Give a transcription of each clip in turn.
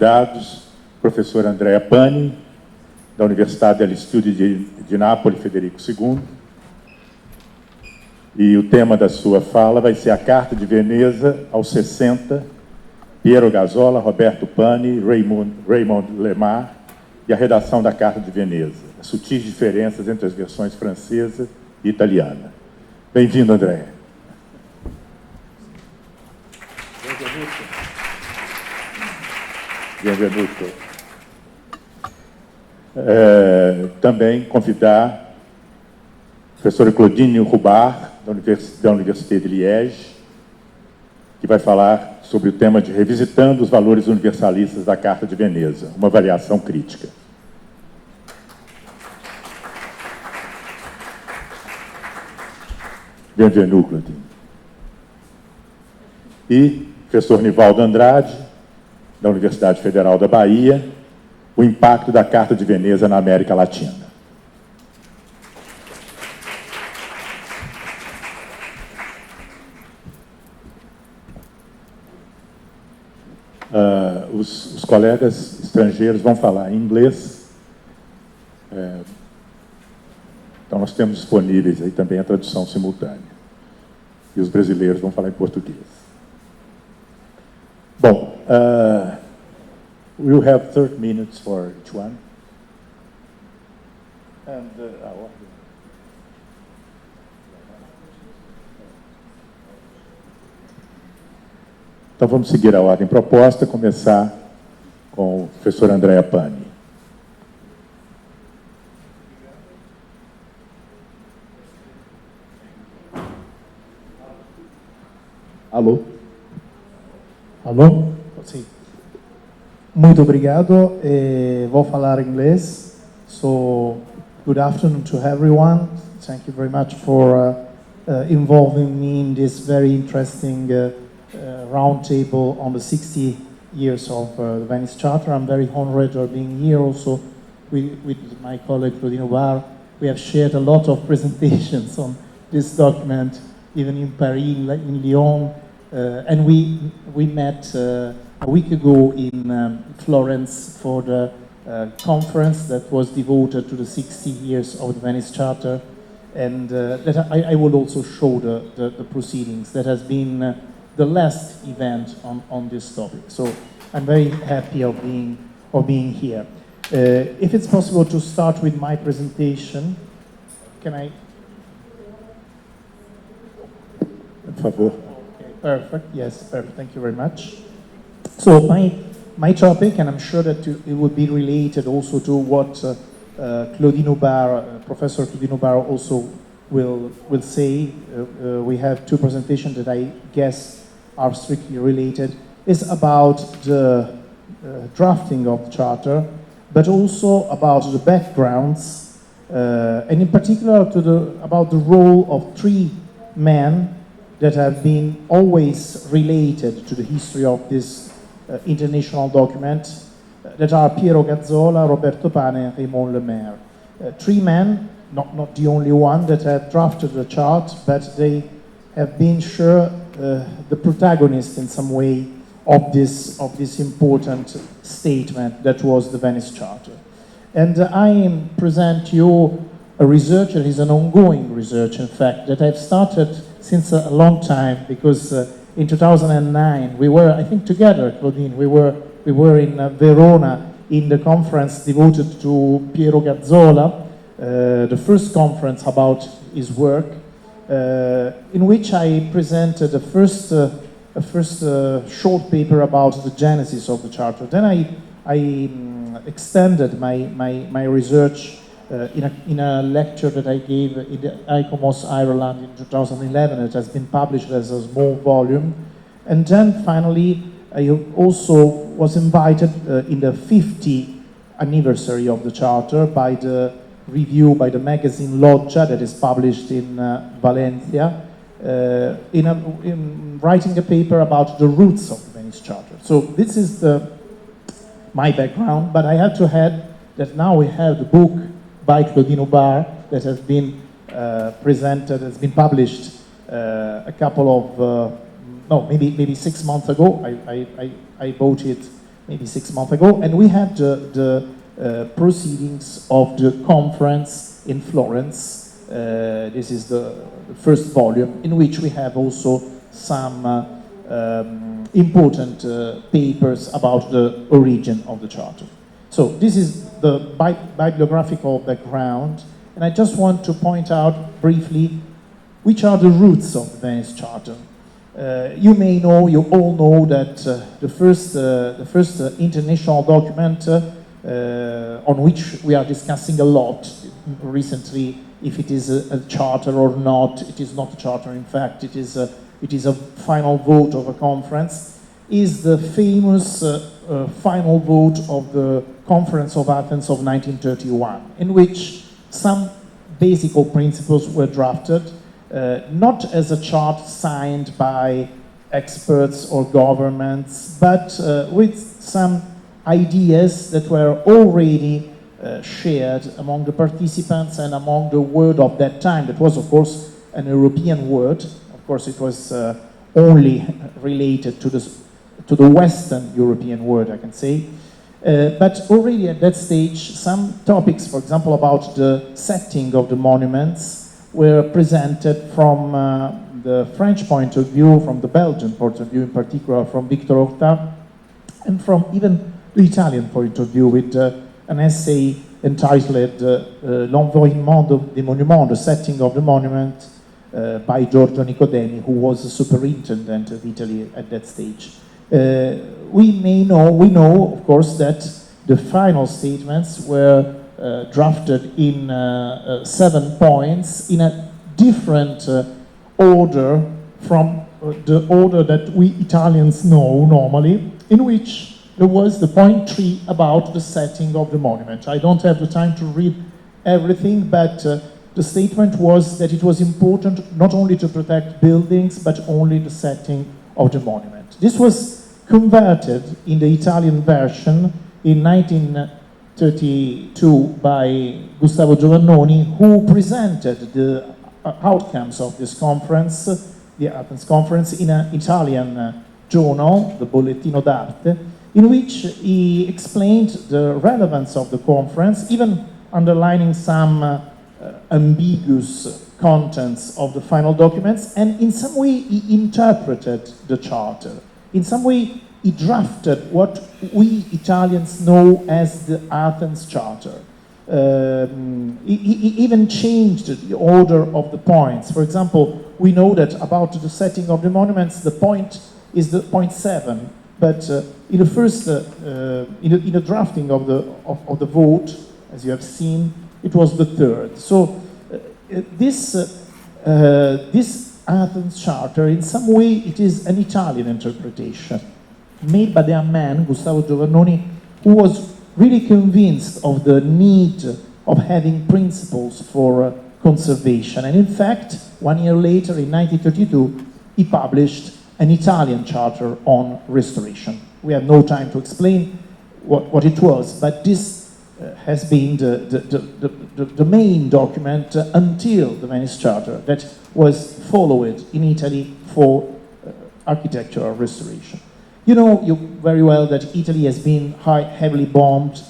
Dados, professora Andrea Pani, da Universidade degli Studi de Nápoles, Federico II. E o tema da sua fala vai ser a Carta de Veneza aos 60, Piero Gazola, Roberto Pani, Raymond Lemar, e a redação da Carta de Veneza, as sutis diferenças entre as versões francesa e italiana. Bem-vindo, André. Benvenuto. Também convidar a professora Claudine Rubar, da Université de Liège, que vai falar sobre o tema de Revisitando os Valores Universalistas da Carta de Veneza, uma avaliação crítica. Bem-vindo, Claudine. E professor Nivaldo Andrade, da Universidade Federal da Bahia, o impacto da Carta de Veneza na América Latina. Os colegas estrangeiros vão falar em inglês, então nós temos disponíveis aí também a tradução simultânea. E os brasileiros vão falar em português. Bom, we'll have 30 minutes for each one. And então vamos seguir a ordem proposta, começar com o professor Andrea Pani. Alô? Alô? Sim. Muito obrigado. Vou falar inglês. So, good afternoon to everyone. Thank you very much for involving me in this very interesting roundtable on the 60 years of the Venice Charter. I'm very honored of being here also with my colleague Claudine Bar. We have shared a lot of presentations on this document, even in Paris, in Lyon, and we met a week ago in Florence for the conference that was devoted to the 60 years of the Venice Charter, and that I will also show the proceedings. That has been the last event on this topic. So I'm very happy of being here. If it's possible to start with my presentation, can I? Por favor. Okay, perfect. Yes, perfect. Thank you very much. So my topic, and I'm sure that it would be related also to what Claudine Bar, Professor Claudine Bar also will say. We have two presentations that I guess are strictly related, is about the drafting of the Charter, but also about the backgrounds, and in particular about the role of three men that have been always related to the history of this international document, that are Piero Gazzola, Roberto Pane, and Raymond Lemar. Three men, not the only one that have drafted the chart, but they have been sure the protagonist in some way of this important statement that was the Venice Charter. And I present you a research that is an ongoing research, in fact, that I've started since a long time, because in 2009 we were, I think together, Claudine, we were in Verona in the conference devoted to Piero Gazzola, the first conference about his work, in which I presented a first short paper about the genesis of the Charter. Then I extended my research in a lecture that I gave in the ICOMOS Ireland in 2011. It has been published as a small volume. And then finally, I also was invited in the 50th anniversary of the Charter by the review by the magazine Loggia that is published in Valencia, in writing a paper about the roots of the Venice Charter. So this is my background, but I have to add that now we have the book by Claudine Bar that has been presented, has been published a couple of, maybe 6 months ago. I bought it maybe 6 months ago, and we had the proceedings of the conference in Florence. This is the first volume, in which we have also some important papers about the origin of the Charter. So this is the bibliographical background, and I just want to point out briefly which are the roots of the Venice Charter. You may know, you all know that the first international document on which we are discussing a lot recently, if it is a charter or not. It is not a charter, in fact, it is a final vote of a conference, is the famous final vote of the Conference of Athens of 1931, in which some basic principles were drafted, not as a chart signed by experts or governments, but with some ideas that were already shared among the participants and among the world of that time. That was, of course, an European word. Of course, it was only related to the Western European world, I can say. But already at that stage, some topics, for example, about the setting of the monuments, were presented from the French point of view, from the Belgian point of view, in particular from Victor Horta, and from even the Italian point of view, with an essay entitled L'environnement des monuments, the setting of the monument, by Giorgio Nicodemi, who was the superintendent of Italy at that stage. We know, of course, that the final statements were drafted in 7 points in a different order from the order that we Italians know normally, in which there was the point 3 about the setting of the monument. I don't have the time to read everything, but the statement was that it was important not only to protect buildings, but only the setting of the monument. This was converted in the Italian version in 1932 by Gustavo Giovannoni, who presented the outcomes of this conference, the Athens conference, in an Italian journal, the Bollettino d'Arte, in which he explained the relevance of the conference, even underlining some ambiguous contents of the final documents, and in some way he interpreted the Charter. In some way he drafted what we Italians know as the Athens Charter. He even changed the order of the points. For example, we know that about the setting of the monuments, the point is the point 7, but in the first, in the drafting of the vote, as you have seen, it was the 3rd. So this Athens Charter, in some way, it is an Italian interpretation made by the man, Gustavo Giovannoni, who was really convinced of the need of having principles for conservation. And in fact, 1 year later, in 1932, he published an Italian charter on restoration. We have no time to explain what it was, but this has been the main document until the Venice Charter that was followed in Italy for architectural restoration. You know very well that Italy has been heavily bombed,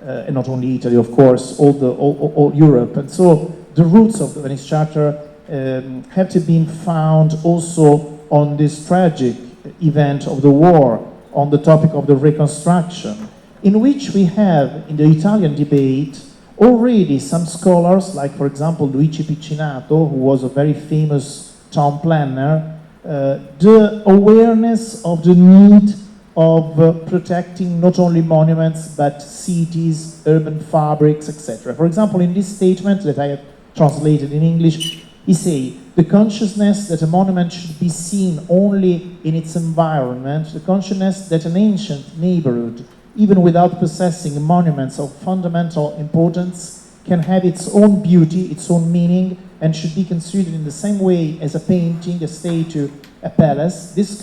and not only Italy, of course, all Europe. And so the roots of the Venice Charter have to be found also on this tragic event of the war, on the topic of the reconstruction, in which we have, in the Italian debate, already some scholars, like, for example, Luigi Piccinato, who was a very famous town planner, the awareness of the need of protecting not only monuments, but cities, urban fabrics, etc. For example, in this statement that I have translated in English, he says, the consciousness that a monument should be seen only in its environment, the consciousness that an ancient neighborhood, even without possessing monuments of fundamental importance, can have its own beauty, its own meaning, and should be considered in the same way as a painting, a statue, a palace. This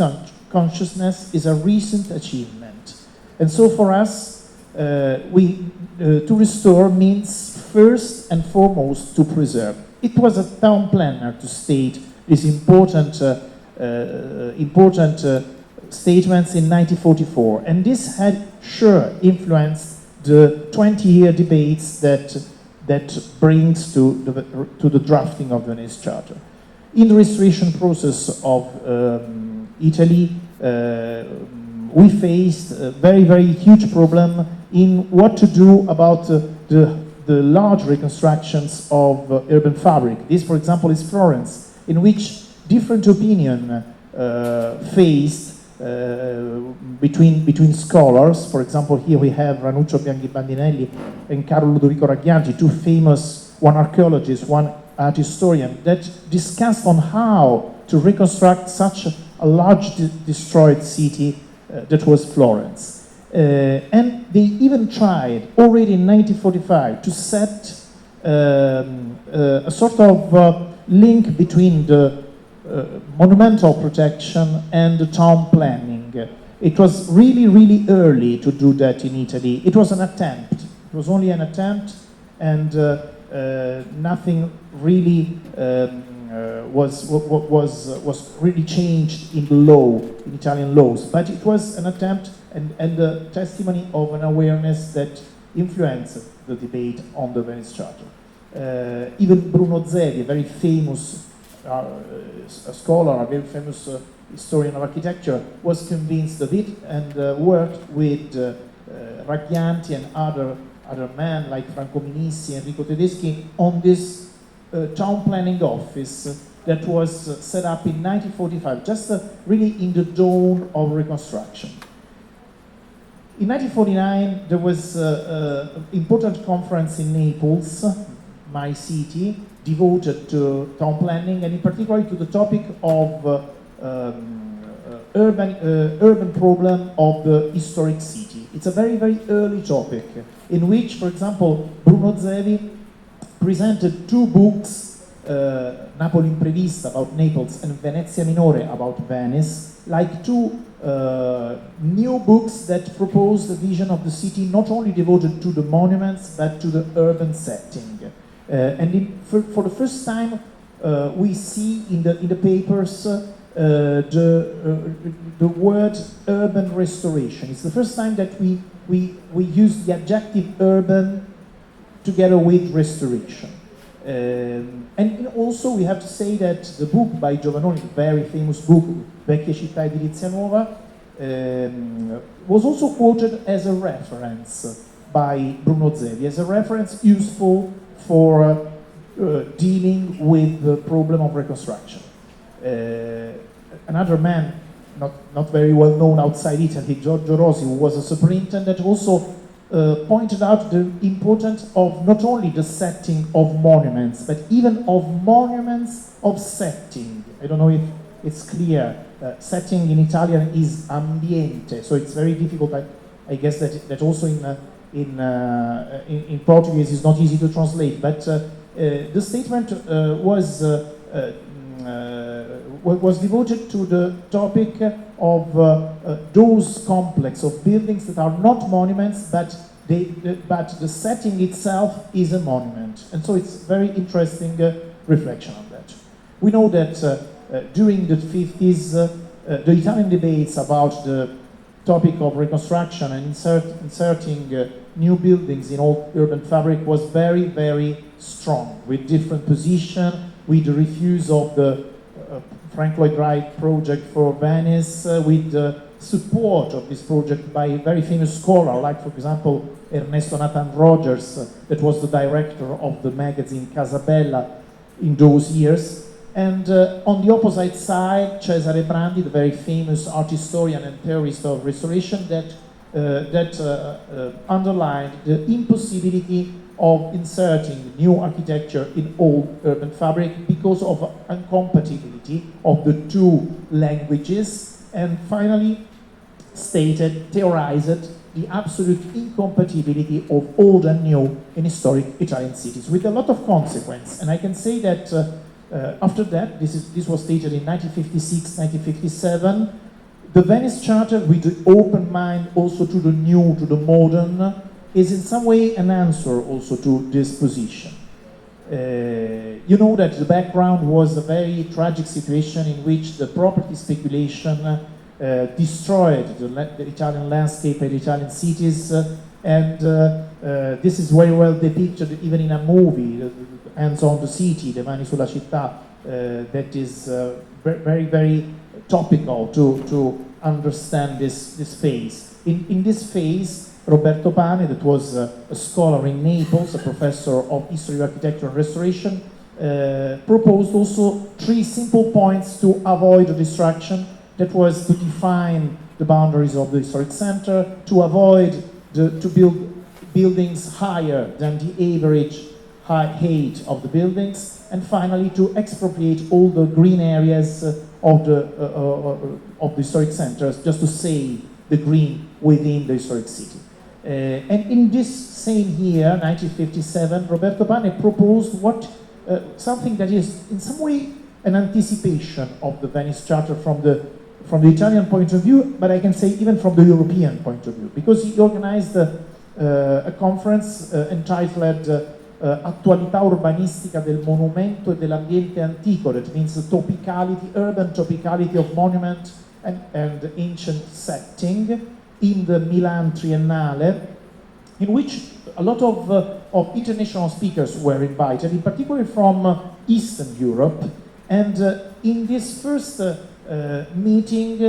consciousness is a recent achievement. And so for us, to restore means first and foremost to preserve. It was a town planner to state these important statements in 1944, and this had sure influenced the 20-year debates that brings to the drafting of the Venice Charter. In the restoration process of Italy, we faced a very, very huge problem in what to do about the large reconstructions of urban fabric. This, for example, is Florence, in which different opinion faced between scholars. For example, here we have Ranuccio Bianchi-Bandinelli and Carlo Ludovico Raggianti, two famous, one archaeologist, one art historian, that discussed on how to reconstruct such a large destroyed city that was Florence. And they even tried, already in 1945, to set a sort of link between the monumental protection and the town planning. It was really, really early to do that in Italy. It was an attempt. It was only an attempt, and nothing really was really changed in the law, in Italian laws. But it was an attempt and the testimony of an awareness that influenced the debate on the Venice Charter. Even Bruno Zevi, a very famous scholar, a very famous historian of architecture, was convinced of it and worked with Raggianti and other men like Franco Minissi, Enrico Tedeschi on this town planning office that was set up in 1945, just really in the dawn of reconstruction. In 1949, there was an important conference in Naples, my city, devoted to town planning, and in particular to the topic of urban problem of the historic city. It's a very, very early topic, in which, for example, Bruno Zevi presented two books, Napoli Imprevista about Naples and Venezia Minore about Venice, like two new books that proposed a vision of the city not only devoted to the monuments but to the urban setting. For the first time, we see in the papers the word urban restoration. It's the first time that we use the adjective urban together with restoration. And also we have to say that the book by Giovannoni, the very famous book, Vecchie città edilizia nuova, was also quoted as a reference by Bruno Zevi, as a reference useful for dealing with the problem of reconstruction. Another man, not very well known outside Italy, Giorgio Rosi, who was a superintendent, also pointed out the importance of not only the setting of monuments, but even of monuments of setting. I don't know if it's clear. Setting in Italian is ambiente, so it's very difficult. I guess that also in Portuguese is not easy to translate. But the statement was devoted to the topic of those complex of buildings that are not monuments, but the setting itself is a monument. And so it's very interesting reflection on that. We know that during the 50s, the Italian debates about the topic of reconstruction and inserting new buildings in old urban fabric was very, very strong, with different positions, with the refuse of the Frank Lloyd Wright project for Venice, with the support of this project by a very famous scholar, like, for example, Ernesto Nathan Rogers, that was the director of the magazine Casabella in those years. And on the opposite side, Cesare Brandi, the very famous art historian and theorist of restoration, that underlined the impossibility of inserting new architecture in old urban fabric because of incompatibility of the two languages, and finally theorized the absolute incompatibility of old and new in historic Italian cities, with a lot of consequence. And I can say that after that, this was stated in 1956, 1957, the Venice Charter, with the open mind also to the new, to the modern, is in some way an answer also to this position. You know that the background was a very tragic situation in which the property speculation destroyed the Italian landscape and Italian cities, and this is very well depicted even in a movie, Hands on the City, Le mani sulla città, that is very, very topical to understand this phase. In this phase, Roberto Pani, that was a scholar in Naples, a professor of history of architecture and restoration, proposed also 3 simple points to avoid the destruction. That was to define the boundaries of the historic center, to avoid to build buildings higher than the average height of the buildings, and finally to expropriate all the green areas of the historic centers, just to save the green within the historic city. And in this same year, 1957, Roberto Pani proposed something that is in some way an anticipation of the Venice Charter from the Italian point of view, but I can say even from the European point of view, because he organized a conference entitled Attualità urbanistica del monumento e dell'ambiente antico. That means the topicality, urban topicality of monument and ancient setting, in the Milan Triennale, in which a lot of international speakers were invited, in particular from Eastern Europe. And in this first meeting,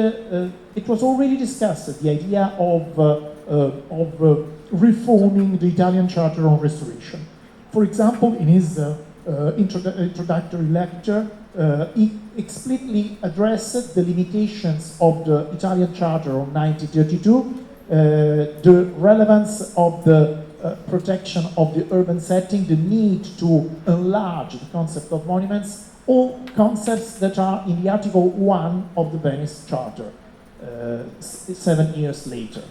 it was already discussed, the idea of reforming the Italian Charter on Restoration. For example, in his introductory lecture, he explicitly addressed the limitations of the Italian Charter of 1932, the relevance of the protection of the urban setting, the need to enlarge the concept of monuments, all concepts that are in the Article 1 of the Venice Charter, 7 years later.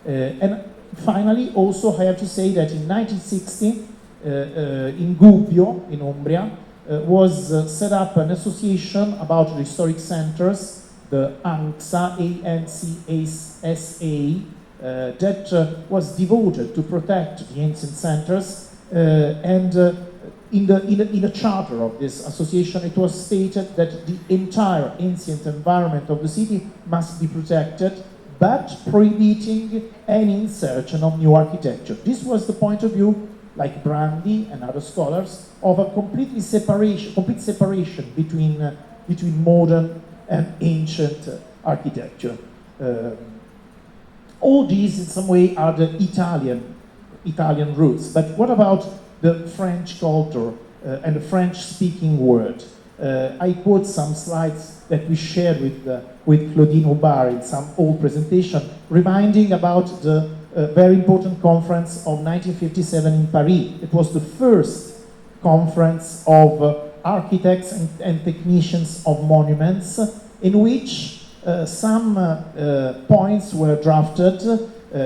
And finally, also I have to say that in 1960, in Gubbio, in Umbria, was set up an association about the historic centers, the ANCSA, A-N-C-S-A, that was devoted to protect the ancient centers, and in the charter of this association it was stated that the entire ancient environment of the city must be protected, but prohibiting any insertion of new architecture. This was the point of view, like Brandi and other scholars, of a complete separation between modern and ancient architecture. All these, in some way, are the Italian roots. But what about the French culture and the French-speaking world? I quote some slides that we shared with Claudine Aubard in some old presentation, reminding about the very important conference of 1957 in Paris. It was the first conference of architects and technicians of monuments, in which some points were drafted.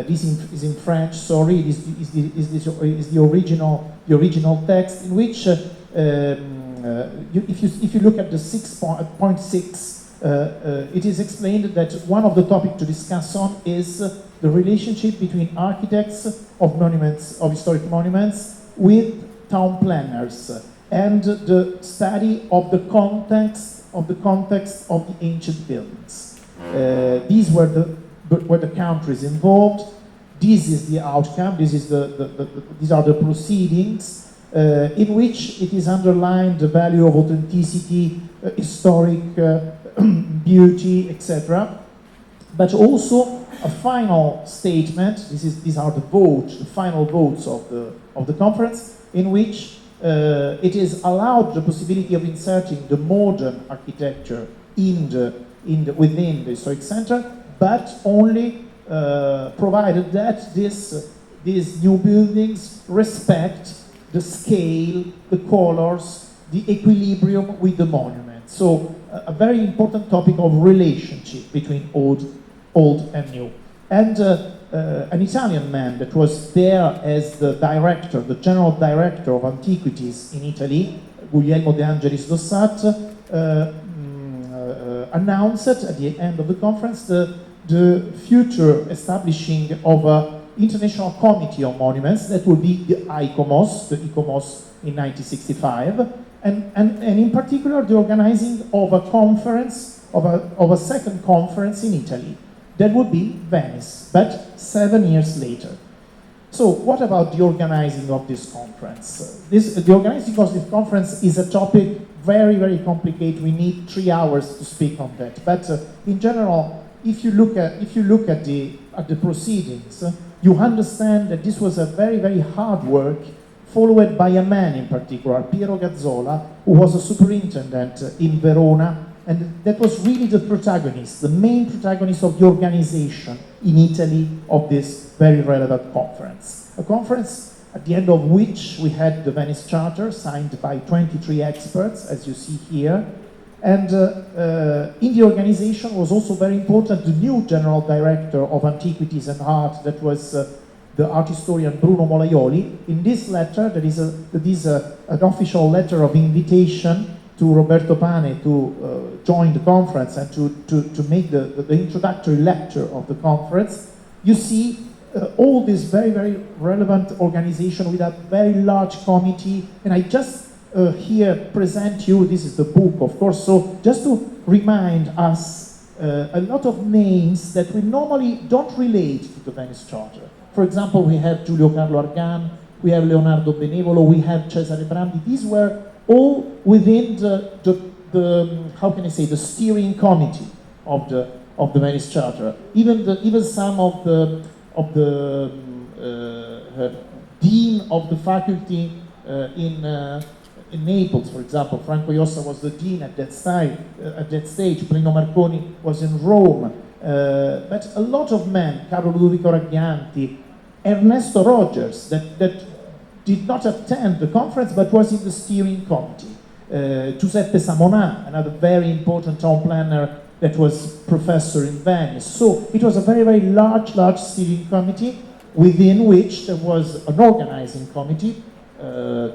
This is in French. Sorry, it is the original text, in which if you look at the 6.6, it is explained that one of the topics to discuss on is the relationship between architects of monuments, of historic monuments, with town planners, and the study of the context of the ancient buildings. These were the countries involved. This is the outcome. These are the proceedings in which it is underlined the value of authenticity, historic beauty, etc. But also a final statement. These are the final votes of the conference, in which it is allowed the possibility of inserting the modern architecture within the historic center, but only provided that these new buildings respect the scale, the colors, the equilibrium with the monument. So a very important topic of relationship between old and new. And an Italian man that was there as the director, the general director of antiquities in Italy, Guglielmo De Angelis Dossat, announced at the end of the conference the future establishing of an international committee on monuments that will be the ICOMOS in 1965, and in particular the organizing of a conference of a second conference in Italy. That would be Venice, but 7 years later. So what about the organizing of this conference? The organizing of this conference is a topic very, very complicated. We need 3 hours to speak on that. But in general, if you look at the proceedings, you understand that this was a very, very hard work, followed by a man in particular, Piero Gazzola, who was a superintendent in Verona, and that was really the protagonist, the main protagonist of the organization in Italy of this very relevant conference. A conference at the end of which we had the Venice Charter signed by 23 experts, as you see here. And in the organization was also very important the new general director of Antiquities and Art, that was the art historian Bruno Molaioli. In this letter, there is an official letter of invitation to Roberto Pane to join the conference and to make the introductory lecture of the conference. You see all this very, very relevant organization with a very large committee, and I just here present you, this is the book, of course, so just to remind us a lot of names that we normally don't relate to the Venice Charter. For example, we have Giulio Carlo Argan, we have Leonardo Benevolo, we have Cesare Brandi. These were all within the how can I say, the steering committee of the Venice Charter. Even some of the dean of the faculty in Naples, for example, Franco Iossa was the dean at that stage. Plino Marconi was in Rome. But a lot of men, Carlo Ludovico Raggianti, Ernesto Rogers, that did not attend the conference but was in the steering committee. Giuseppe Samona, another very important town planner that was professor in Venice. So it was a very, very large steering committee within which there was an organizing committee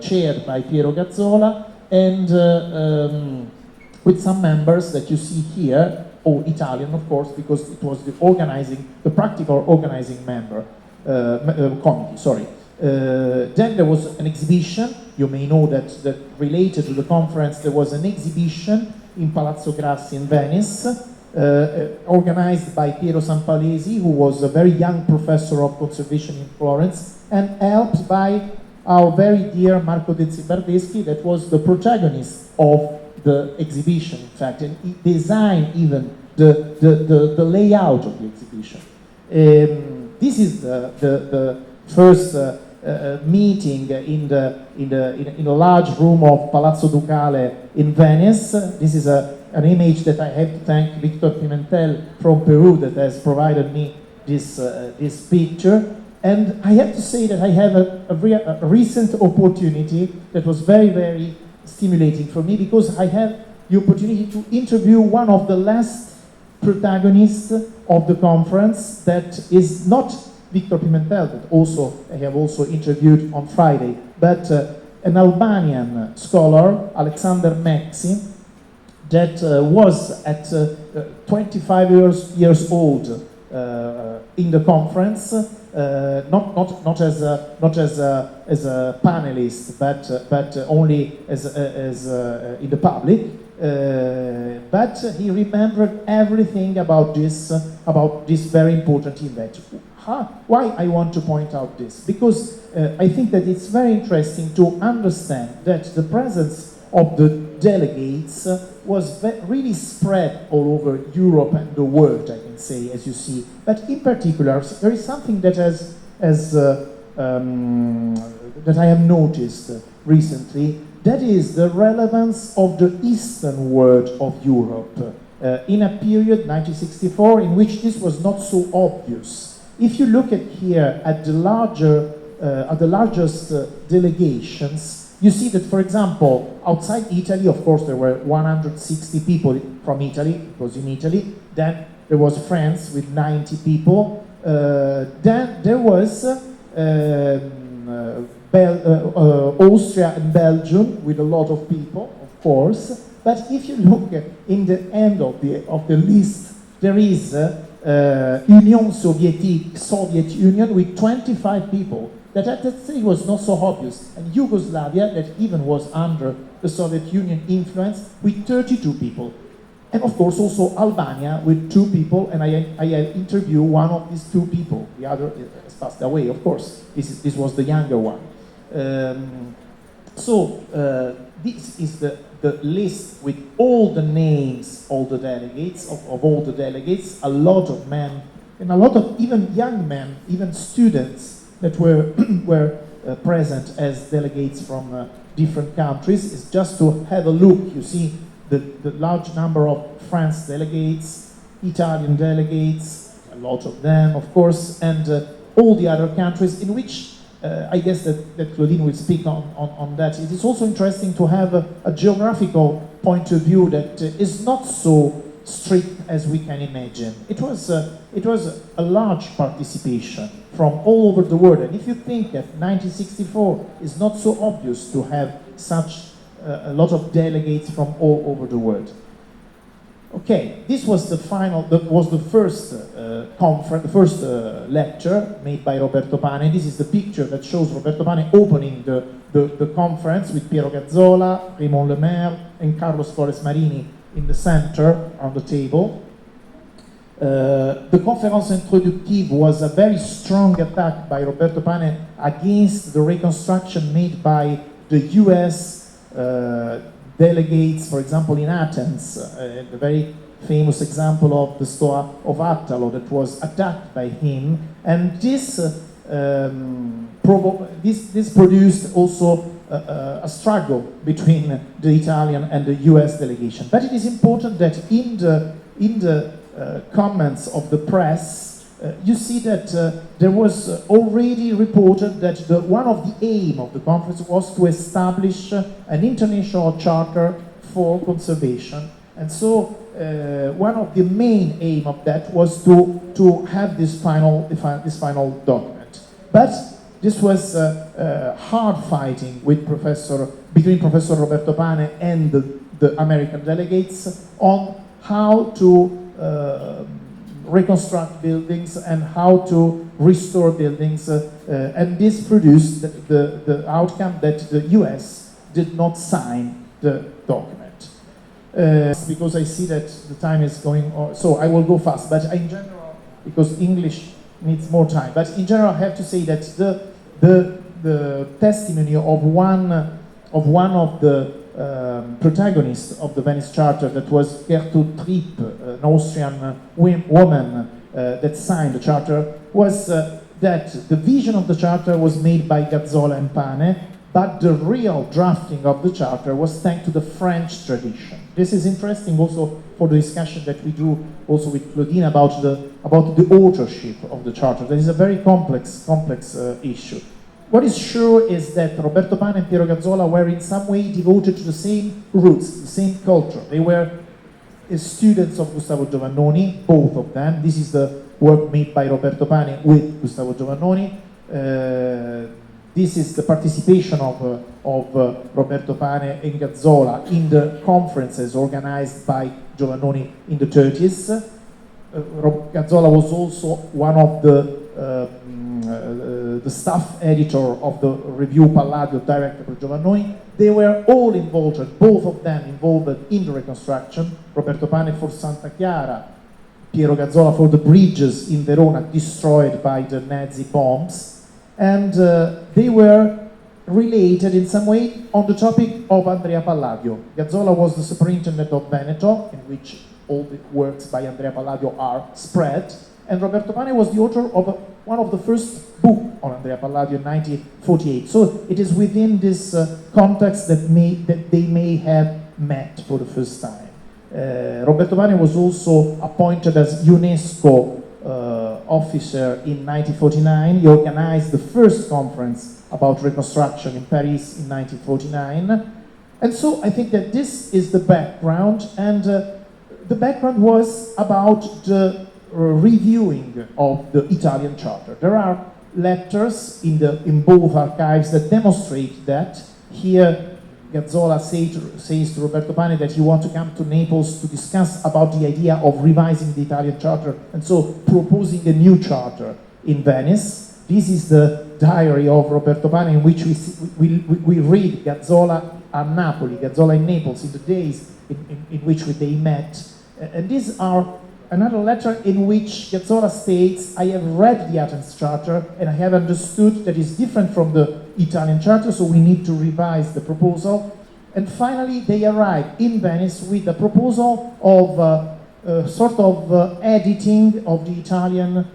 chaired by Piero Gazzola and with some members that you see here, all Italian, of course, because it was the practical organizing committee, sorry. Then there was an exhibition. You may know that related to the conference, there was an exhibition in Palazzo Grassi in Venice, organized by Piero Sampalesi, who was a very young professor of conservation in Florence, and helped by our very dear Marco Dezzi Bardeschi, that was the protagonist of the exhibition, in fact, and he designed even the layout of the exhibition. This is the first meeting in a large room of Palazzo Ducale in Venice. This is an image that I have to thank Victor Pimentel from Peru that has provided me this picture. And I have to say that I have a recent opportunity that was very, very stimulating for me, because I had the opportunity to interview one of the last protagonists of the conference, that is not Victor Pimentel, that I have also interviewed on Friday, but an Albanian scholar, Alexander Mexi, that was at 25 years old in the conference, not as a panelist, but only as in the public. But he remembered everything about this very important event. Why I want to point out this? Because I think that it's very interesting to understand that the presence of the delegates was really spread all over Europe and the world, I can say, as you see. But in particular, there is something that that I have noticed recently. That is the relevance of the eastern world of Europe in a period, 1964, in which this was not so obvious. If you look at here at the largest delegations, you see that, for example, outside Italy, of course, there were 160 people from Italy, it was in Italy. Then there was France with 90 people. Then there was Austria and Belgium with a lot of people, of course. But if you look in the end of the list, there is Union Soviétique, Soviet Union, with 25 people. That at that stage was not so obvious. And Yugoslavia, that even was under the Soviet Union influence, with 32 people. and of course also Albania with 2 people, and I interviewed one of these 2 people. The other has passed away, of course. This was the younger one. This is the list with all the names, all the delegates, of all the delegates, a lot of men, and a lot of even young men, even students that were present as delegates from different countries. It's just to have a look. You see the large number of French delegates, Italian delegates, a lot of them, of course, and all the other countries in which I guess that Claudine will speak on that. It is also interesting to have a geographical point of view that is not so strict as we can imagine. It was a large participation from all over the world, and if you think that 1964 is not so obvious to have such a lot of delegates from all over the world. Okay, this was the first conference, the first lecture made by Roberto Pane. This is the picture that shows Roberto Pane opening the conference with Piero Gazzola, Raymond Lemaire, and Carlos Flores Marini in the center on the table. The conference introductive was a very strong attack by Roberto Pane against the reconstruction made by the US delegates, for example, in Athens, the very famous example of the Stoa of Attalo that was attacked by him, and this produced also a struggle between the Italian and the US delegation. But it is important that in the comments of the press, you see that there was already reported that one of the aim of the conference was to establish an international charter for conservation. And so one of the main aim of that was to have this final document. But this was hard fighting with between Professor Roberto Pane and the American delegates on how to reconstruct buildings and how to restore buildings, and this produced the outcome that the US did not sign the document. Because I see that the time is going on, so I will go fast, but in general, because English needs more time, but in general I have to say that the testimony of one of the protagonist of the Venice Charter, that was Gertrude Tripp, an Austrian woman that signed the charter, was that the vision of the charter was made by Gazzola and Pane, but the real drafting of the charter was thanks to the French tradition. This is interesting also for the discussion that we do also with Claudine about the authorship of the charter. That is a very complex issue. What is sure is that Roberto Pane and Piero Gazzola were in some way devoted to the same roots, the same culture. They were students of Gustavo Giovannoni, both of them. This is the work made by Roberto Pane with Gustavo Giovannoni. This is the participation of Roberto Pane and Gazzola in the conferences organized by Giovannoni in the 30s. Gazzola was also one of the staff editor of the review Palladio, directed by Giovannoni. They were all involved, both of them involved in the reconstruction. Roberto Pane for Santa Chiara, Piero Gazzola for the bridges in Verona destroyed by the Nazi bombs. And they were related in some way on the topic of Andrea Palladio. Gazzola was the superintendent of Veneto, in which all the works by Andrea Palladio are spread. And Roberto Pane was the author of one of the first books on Andrea Palladio in 1948. So it is within this context that they may have met for the first time. Roberto Pane was also appointed as UNESCO officer in 1949. He organized the first conference about reconstruction in Paris in 1949. And so I think that this is the background, and the background was about the reviewing of the Italian Charter. There are letters in both archives that demonstrate that. Here Gazzola says to Roberto Pane that he wants to come to Naples to discuss about the idea of revising the Italian Charter, and so proposing a new charter in Venice. This is the diary of Roberto Pane, in which we read Gazzola at Napoli, Gazzola in Naples, in the days in which they met. And these are another letter in which Gazzola states, I have read the Athens Charter and I have understood that it's different from the Italian Charter, so we need to revise the proposal. And finally, they arrive in Venice with a proposal of sort of editing of the Italian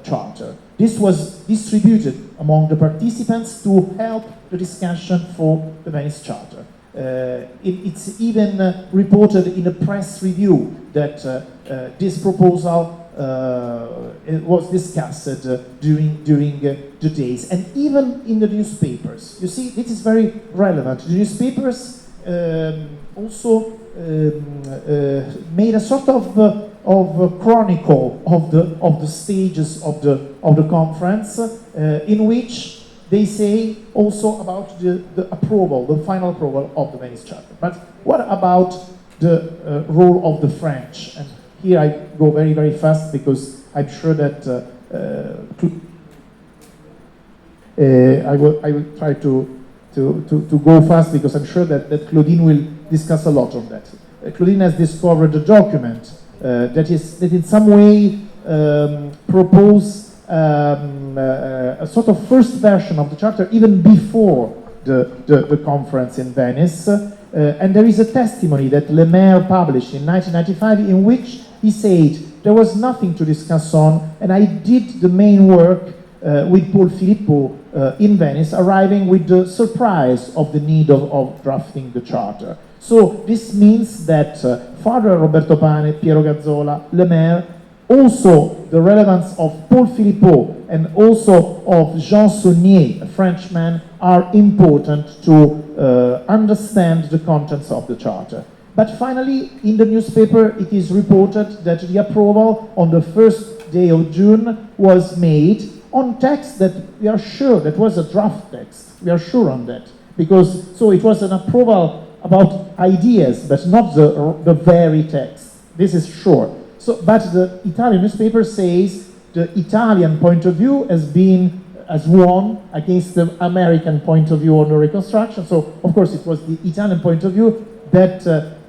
Charter. This was distributed among the participants to help the discussion for the Venice Charter. It's even reported in a press review that this proposal was discussed during the days, and even in the newspapers. You see, this is very relevant. The newspapers also made a sort of chronicle of the stages of the conference, in which they say also about the approval, the final approval of the Venice Charter. But what about the role of the French? And here I go very, very fast because I'm sure that I will try to go fast because I'm sure that Claudine will discuss a lot on that. Claudine has discovered a document that in some way propose a sort of first version of the Charter even before the conference in Venice. And there is a testimony that Le Maire published in 1995 in which he said, there was nothing to discuss on, and I did the main work with Paul Filippo in Venice, arriving with the surprise of the need of drafting the Charter. So this means that Father Roberto Pane, Piero Gazzola, Le Maire, also the relevance of Paul Filippo and also of Jean Saunier, a Frenchman, are important to understand the contents of the Charter. But finally, in the newspaper, it is reported that the approval on the first day of June was made on text that we are sure that was a draft text. We are sure on that. Because, so it was an approval about ideas, but not the very text. This is sure. So, but the Italian newspaper says the Italian point of view has won against the American point of view on the reconstruction. So, of course, it was the Italian point of view that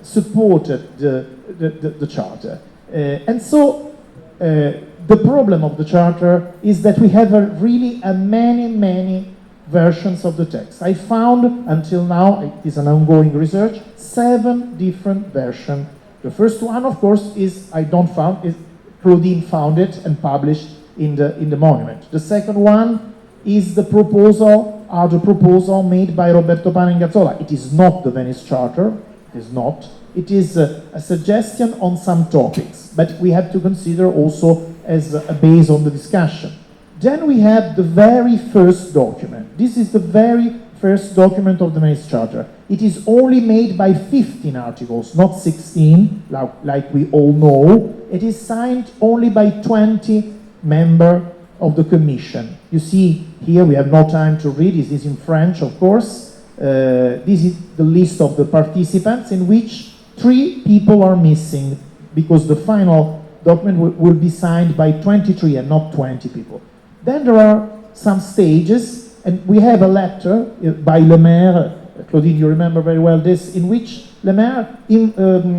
supported the Charter. And so, the problem of the Charter is that we have really many versions of the text. I found, until now, it is an ongoing research, 7 different versions. The first one, of course, is Claudine found it and published in the monument. The second one is the proposal made by Roberto Pane and Gazzola. It is not the Venice Charter. It is not. It is a suggestion on some topics, but we have to consider also as a base on the discussion. Then we have the very first document. This is the very first document of the Venice Charter. It is only made by 15 articles, not 16, like we all know. It is signed only by 20 members of the Commission. You see, here we have no time to read. This is in French, of course. This is the list of the participants, in which 3 people are missing, because the final document will be signed by 23 and not 20 people. Then there are some stages, and we have a letter by Le Maire, Claudine, you remember very well this, in which Le Maire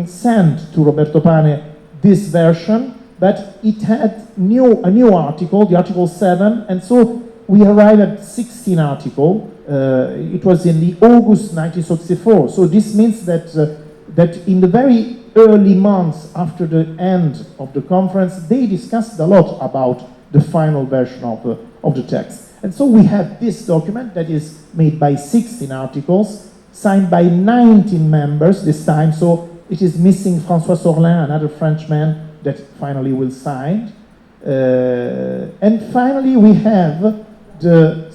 sent to Roberto Pane this version, but it had a new article, the Article 7, and so we arrived at 16 article. It was in the August 1964. So this means that in the very early months after the end of the conference, they discussed a lot about the final version of the text. And so we have this document that is made by 16 articles, signed by 19 members this time. So it is missing François Sorlin, another Frenchman that finally will sign. And finally, we have the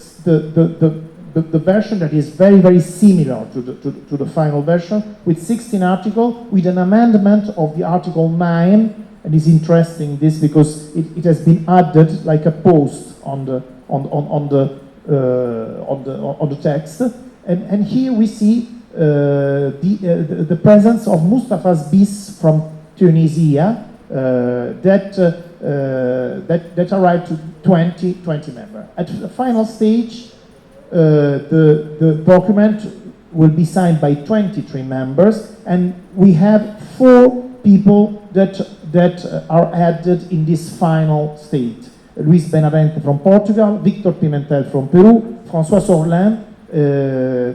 version that is very similar to the final version, with 16 articles, with an amendment of the Article 9. And it's interesting this because it has been added like a post on the text. And here we see the presence of Mustapha's bis from Tunisia that arrived to 20 members. At the final stage, the document will be signed by 23 members, and we have 4 people that are added in this final state. Luis Benavente from Portugal, Victor Pimentel from Peru, François Sorlin,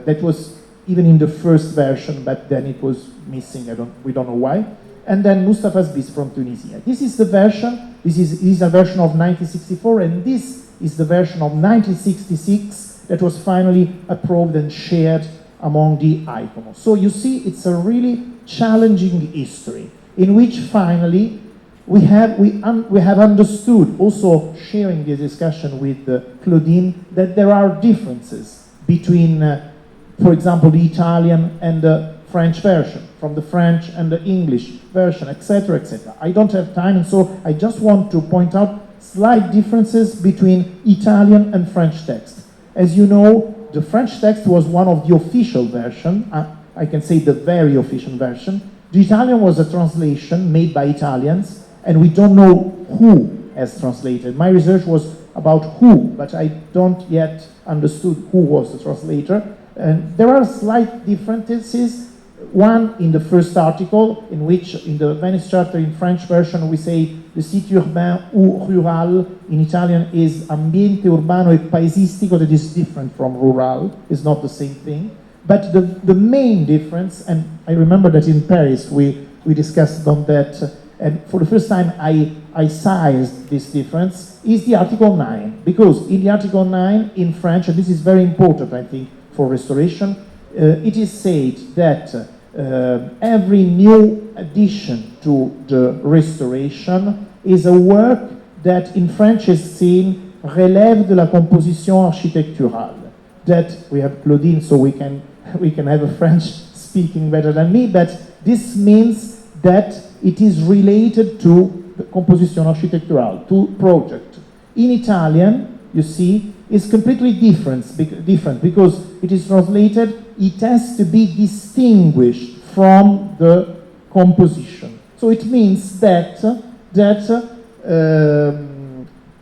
that was even in the first version, but then it was missing, we don't know why. And then Mustafa Zbis from Tunisia. This is the version, this is a version of 1964, and this is the version of 1966 that was finally approved and shared among the ICOMOS. So you see, it's a really challenging history in which finally we have understood, also sharing this discussion with Claudine, that there are differences between, for example, the Italian and the French version, from the French and the English version, etc., etc. I don't have time, and so I just want to point out slight differences between Italian and French text. As you know, the French text was one of the official version, I can say the very official version. The Italian was a translation made by Italians, and we don't know who has translated. My research was about who, but I don't yet understood who was the translator. And there are slight differences. One in the first article, in which in the Venice Charter in French version we say le site urbain ou rural, in Italian is ambiente urbano e paesistico, that is different from rural, it's not the same thing. But the main difference, and I remember that in Paris we discussed on that, and for the first time I sized this difference, is the Article 9. Because in the Article 9 in French, and this is very important I think for restoration, it is said that every new addition to the restoration is a work that in French is seen relève de la composition architecturale. That we have Claudine, so we can have a French speaking better than me, but this means that it is related to the composition architecturale, to project. In Italian, you see, is completely different because it is translated, it has to be distinguished from the composition. So it means that from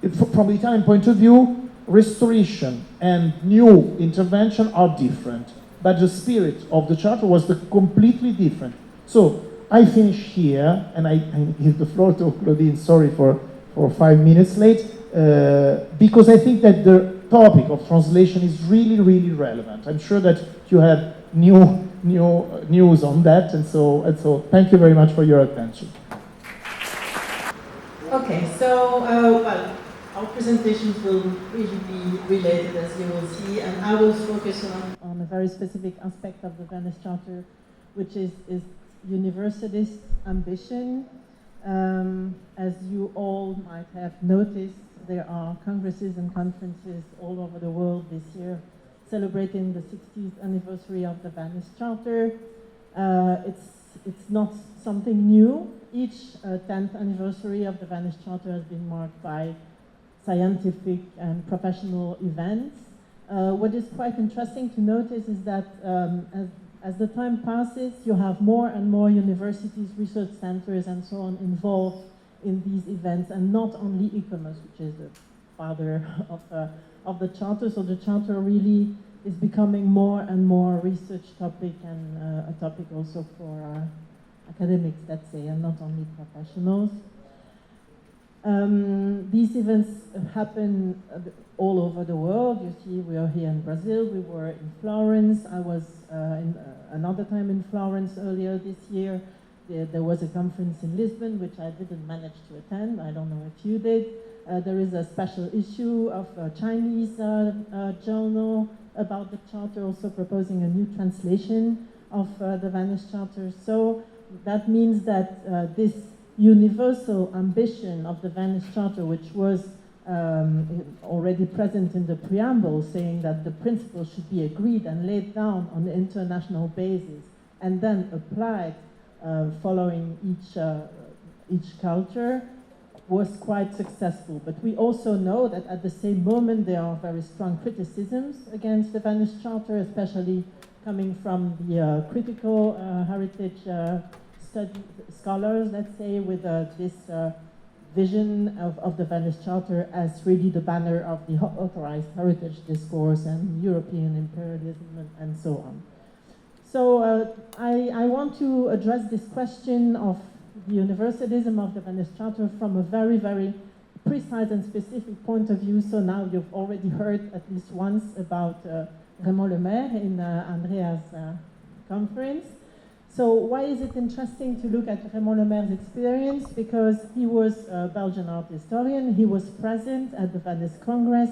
the Italian point of view, restoration and new intervention are different, but the spirit of the charter was completely different. So I finish here, and I give the floor to Claudine, sorry for 5 minutes late, because I think that the topic of translation is really, really relevant. I'm sure that you have new news on that, and so thank you very much for your attention. Okay, so well, our presentations will really be related, as you will see, and I will focus on a very specific aspect of the Venice Charter, which is universalist ambition. As you all might have noticed, there are congresses and conferences all over the world this year celebrating the 60th anniversary of the Venice Charter. It's not something new. Each 10th anniversary of the Venice Charter has been marked by scientific and professional events. What is quite interesting to notice is that as the time passes, you have more and more universities, research centers, and so on involved in these events, and not only ICOMOS, which is the father of the Charter. So the Charter really is becoming more and more a research topic, and a topic also for academics, let's say, and not only professionals. These events happen all over the world. You see, we are here in Brazil, we were in Florence. I was another time in Florence earlier this year. There was a conference in Lisbon, which I didn't manage to attend. I don't know if you did. There is a special issue of a Chinese journal about the Charter, also proposing a new translation of the Venice Charter. So that means that this universal ambition of the Venice Charter, which was already present in the preamble, saying that the principles should be agreed and laid down on an international basis and then applied following each culture, was quite successful. But we also know that at the same moment there are very strong criticisms against the Venice Charter, especially coming from the critical heritage scholars, let's say, with this vision of the Venice Charter as really the banner of the authorized heritage discourse and European imperialism and so on. So I want to address this question of the universalism of the Venice Charter from a very, very precise and specific point of view. So now you've already heard at least once about Raymond Le Maire in Andrea's conference. So why is it interesting to look at Raymond Le Maire's experience? Because he was a Belgian art historian. He was present at the Venice Congress,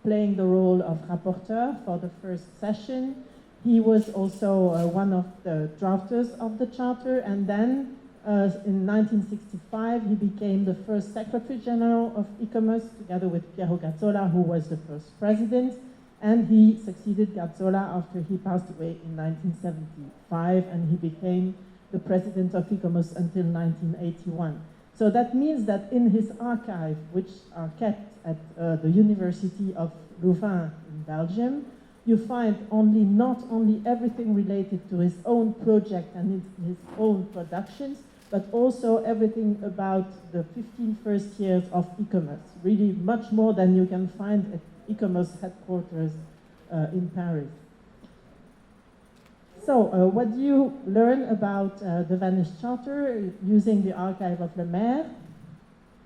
playing the role of rapporteur for the first session. He was also one of the drafters of the charter, and then in 1965 he became the first Secretary General of e-commerce together with Piero Gazzola, who was the first president, and he succeeded Gazzola after he passed away in 1975, and he became the president of e-commerce until 1981. So that means that in his archive, which are kept at the University of Louvain in Belgium, you find not only everything related to his own project and his own productions, but also everything about the 15 first years of e-commerce, really much more than you can find at e-commerce headquarters in Paris. So what do you learn about the Venice Charter using the archive of Le Maire?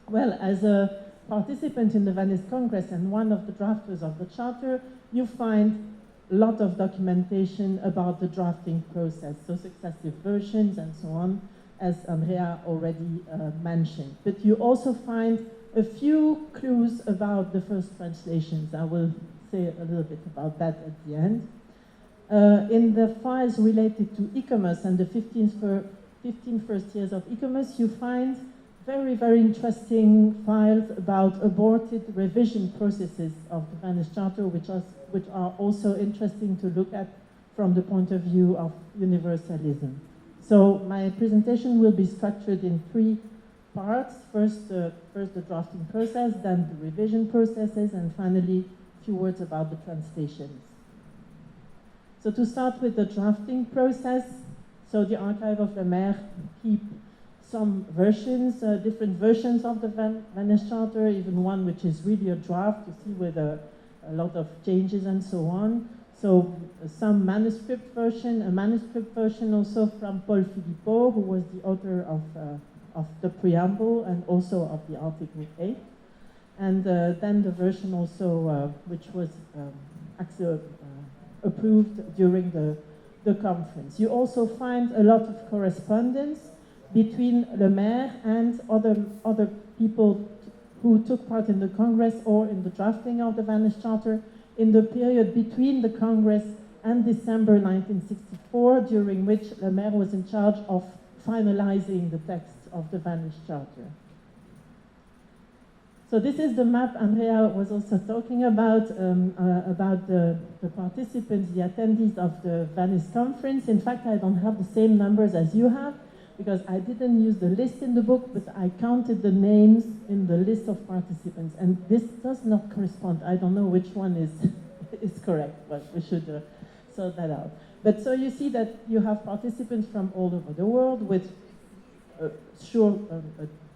Well, as a participant in the Venice Congress and one of the drafters of the Charter, you find a lot of documentation about the drafting process, so successive versions and so on, as Andrea already mentioned. But you also find a few clues about the first translations. I will say a little bit about that at the end. In the files related to e-commerce and the 15 first years of e-commerce, you find very, very interesting files about aborted revision processes of the Venice Charter, which are also interesting to look at from the point of view of universalism. So my presentation will be structured in 3 parts. First the drafting process, then the revision processes, and finally a few words about the translations. So to start with the drafting process, so the archive of Le Maire keep some versions, different versions of the Venice Charter, even one which is really a draft, you see, with a lot of changes and so on. So some manuscript version, a manuscript version also from Paul Philippot, who was the author of the preamble and also of the Article 8. And then the version also which was actually approved during the conference. You also find a lot of correspondence between Le Maire and other people who took part in the Congress or in the drafting of the Venice Charter in the period between the Congress and December 1964, during which Le Maire was in charge of finalizing the text of the Venice Charter. So this is the map Andrea was also talking about the participants, the attendees of the Venice conference. In fact, I don't have the same numbers as you have, because I didn't use the list in the book, but I counted the names in the list of participants, and this does not correspond. I don't know which one is correct, but we should sort that out. But so you see that you have participants from all over the world with a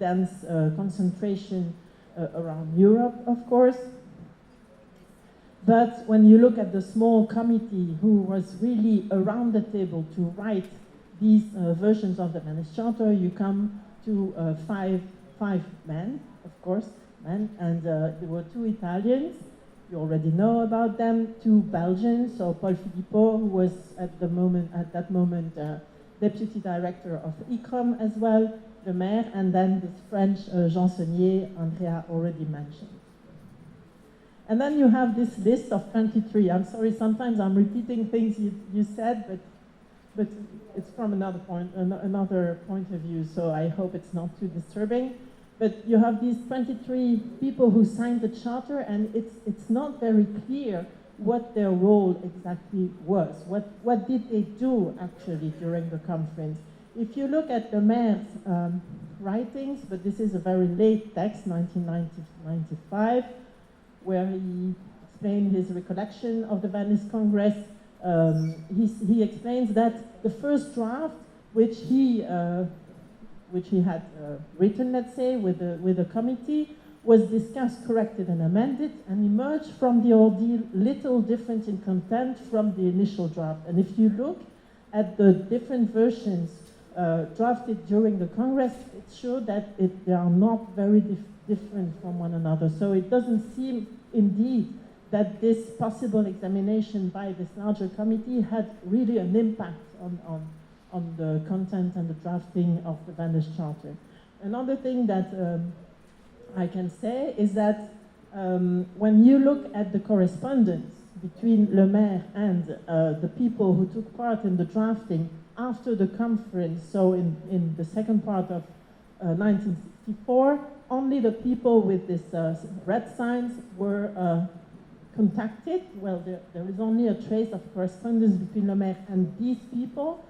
dense concentration around Europe, of course. But when you look at the small committee who was really around the table to write these versions of the Venice Charter, you come to five men, of course, and there were 2 Italians, you already know about them, 2 Belgians, so Paul Philippot, who was at that moment deputy director of ICOM as well, Le Maire, and then this French Jean Saunier, Andrea already mentioned. And then you have this list of 23. I'm sorry, sometimes I'm repeating things you said, but it's from another point of view, so I hope it's not too disturbing. But you have these 23 people who signed the charter, and it's not very clear what their role exactly was. What did they do actually during the conference? If you look at Le Maire's writings, but this is a very late text, 1995, where he explained his recollection of the Venice Congress. He explains that the first draft, which he had written, let's say, with the committee, was discussed, corrected, and amended, and emerged from the ordeal little different in content from the initial draft. And if you look at the different versions drafted during the Congress, it showed that they are not very different from one another. So it doesn't seem, indeed, that this possible examination by this larger committee had really an impact on the content and the drafting of the Venice Charter. Another thing that I can say is that when you look at the correspondence between Le Maire and the people who took part in the drafting after the conference, so in the second part of 1964, only the people with these red signs were contacted. Well, there is only a trace of correspondence between Le Maire and these people,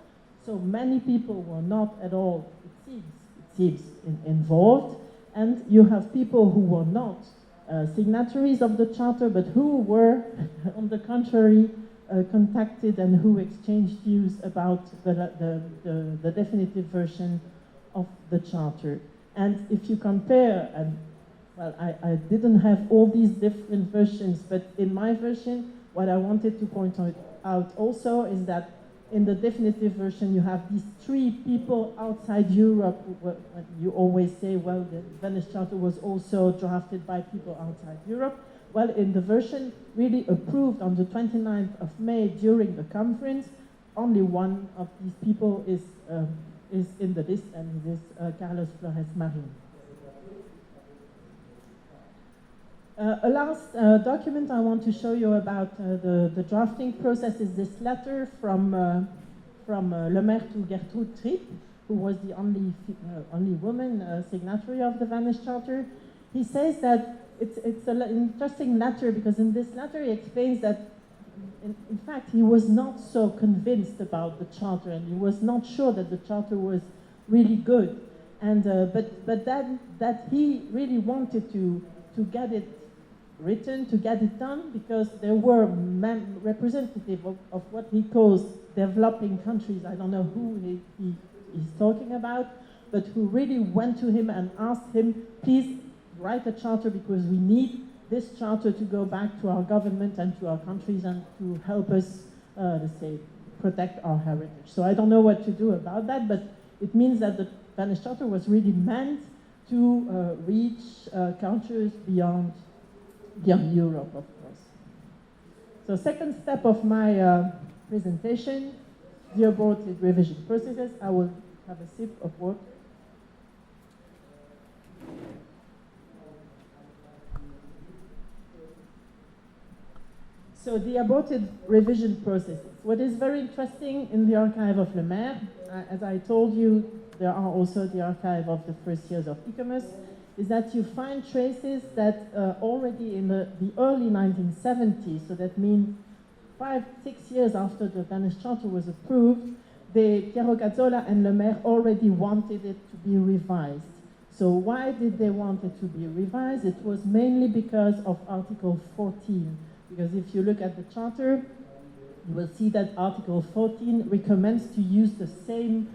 so many people were not at all, it seems involved, and you have people who were not signatories of the charter, but who were, on the contrary, contacted and who exchanged views about the definitive version of the charter. And if you compare, and well, I didn't have all these different versions, but in my version, what I wanted to point out also is that in the definitive version, you have these three people outside Europe. You always say, well, the Venice Charter was also drafted by people outside Europe. Well, in the version really approved on the 29th of May during the conference, only one of these people is in the list, and it is Carlos Flores Marin. A last document I want to show you about the drafting process is this letter from Le Maire to Gertrude Tripp, who was the only woman signatory of the Venice Charter. He says that it's an interesting letter because in this letter he explains that in fact he was not so convinced about the charter, and he was not sure that the charter was really good, and but that he really wanted to get it written, to get it done, because there were representatives of what he calls developing countries. I don't know who he's talking about, but who really went to him and asked him, please write a charter because we need this charter to go back to our government and to our countries and to help us, let's say, protect our heritage. So I don't know what to do about that, but it means that the Venice Charter was really meant to reach countries beyond Europe, of course. So second step of my presentation, the aborted revision processes. I will have a sip of water. So the aborted revision processes. What is very interesting in the archive of Le Maire, as I told you, there are also the archive of the first years of e-commerce, is that you find traces that already in the early 1970s, so that means 5-6 years after the Venice Charter was approved, Piero Cazzola and Le Maire already wanted it to be revised. So why did they want it to be revised? It was mainly because of Article 14. Because if you look at the Charter, you will see that Article 14 recommends to use the same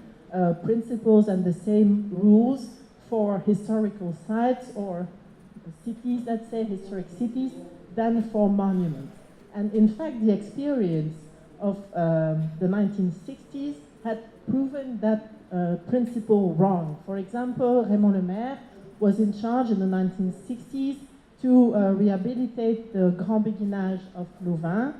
principles and the same rules for historical sites or cities, let's say, historic cities, than for monuments. And in fact, the experience of the 1960s had proven that principle wrong. For example, Raymond Le Maire was in charge in the 1960s to rehabilitate the Grand Béguinage of Louvain,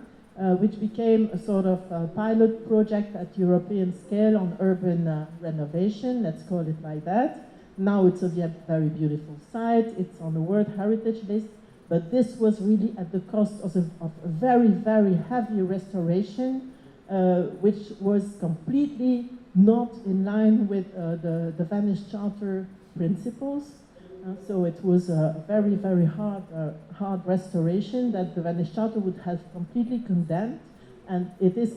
which became a sort of pilot project at European scale on urban renovation, let's call it like that. Now it's a very beautiful site, it's on the World Heritage List, but this was really at the cost of a very, very heavy restoration, which was completely not in line with the Venice Charter principles. So it was a very, very hard restoration that the Venice Charter would have completely condemned, and it is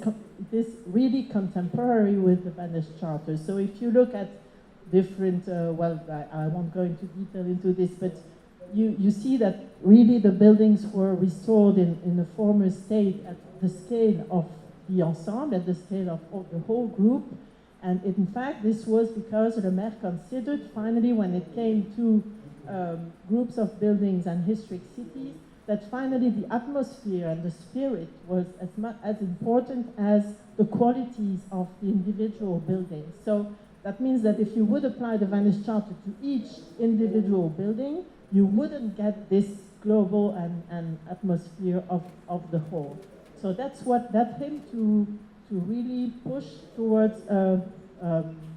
really contemporary with the Venice Charter. So if you look at different, well, I won't go into detail into this, but you see that really the buildings were restored in a former state at the scale of the ensemble, at the scale of the whole group. And in fact, this was because Le Maire considered, finally, when it came to groups of buildings and historic cities, that finally the atmosphere and the spirit was as important as the qualities of the individual buildings. So That means that if you would apply the Venice Charter to each individual building, you wouldn't get this global and atmosphere of the whole. So that's what led him to really push towards a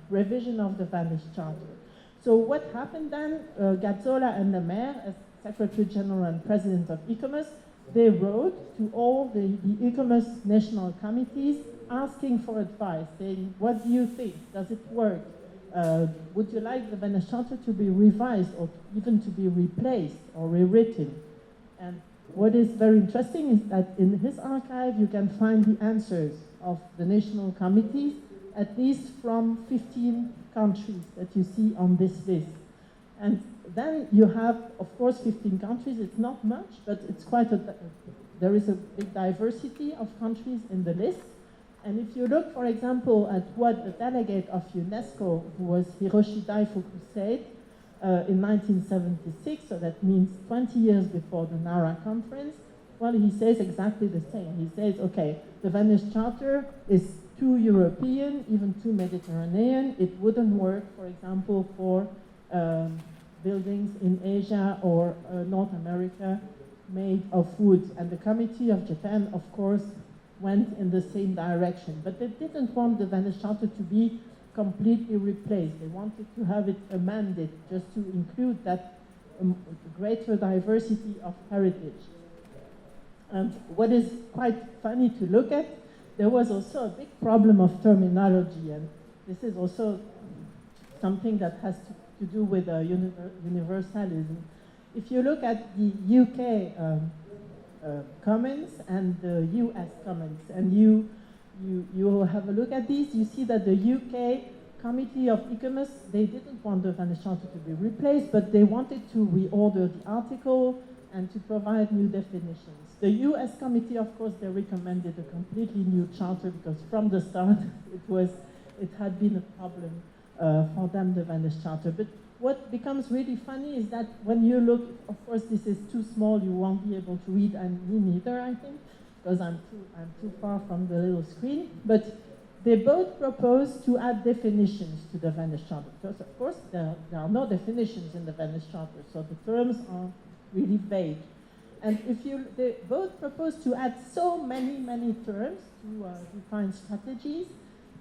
revision of the Venice Charter. So what happened then? Gazzola and Le Maire, as Secretary General and President of ICOMOS, they wrote to all the ICOMOS national committees asking for advice, saying, what do you think? Does it work? Would you like the Venice Charter to be revised or even to be replaced or rewritten? And what is very interesting is that in his archive you can find the answers of the national committees, at least from 15 countries that you see on this list. And then you have, of course, 15 countries. It's not much, but it's quite there is a big diversity of countries in the list. And if you look, for example, at what the delegate of UNESCO, who was Hiroshi Daifuku, said in 1976, so that means 20 years before the Nara conference, well, he says exactly the same. He says, okay, the Venice Charter is too European, even too Mediterranean. It wouldn't work, for example, for buildings in Asia or North America made of wood. And the Committee of Japan, of course, went in the same direction. But they didn't want the Venice Charter to be completely replaced. They wanted to have it amended just to include that greater diversity of heritage. And what is quite funny to look at, there was also a big problem of terminology, and this is also something that has to do with universalism. If you look at the UK comments and the US comments, and you have a look at these, you see that the UK Committee of ICOMOS, they didn't want the Venice Charter to be replaced, but they wanted to reorder the article and to provide new definitions. The US Committee, of course, they recommended a completely new charter because from the start it had been a problem for them, the Venice Charter. But what becomes really funny is that when you look, of course, this is too small, you won't be able to read, and me neither, I think, because I'm too far from the little screen. But they both propose to add definitions to the Venice Charter, because, of course, there are no definitions in the Venice Charter, so the terms are really vague. And they both propose to add so many terms to define strategies,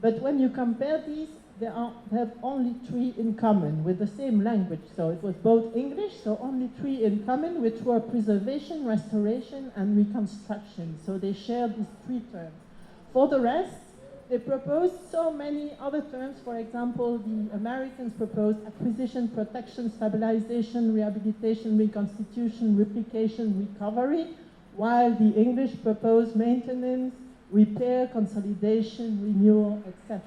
but when you compare these, they have only 3 in common with the same language. So it was both English, so only 3 in common, which were preservation, restoration, and reconstruction. So they share these 3 terms. For the rest, they proposed so many other terms. For example, the Americans proposed acquisition, protection, stabilization, rehabilitation, reconstitution, replication, recovery, while the English proposed maintenance, repair, consolidation, renewal, etc.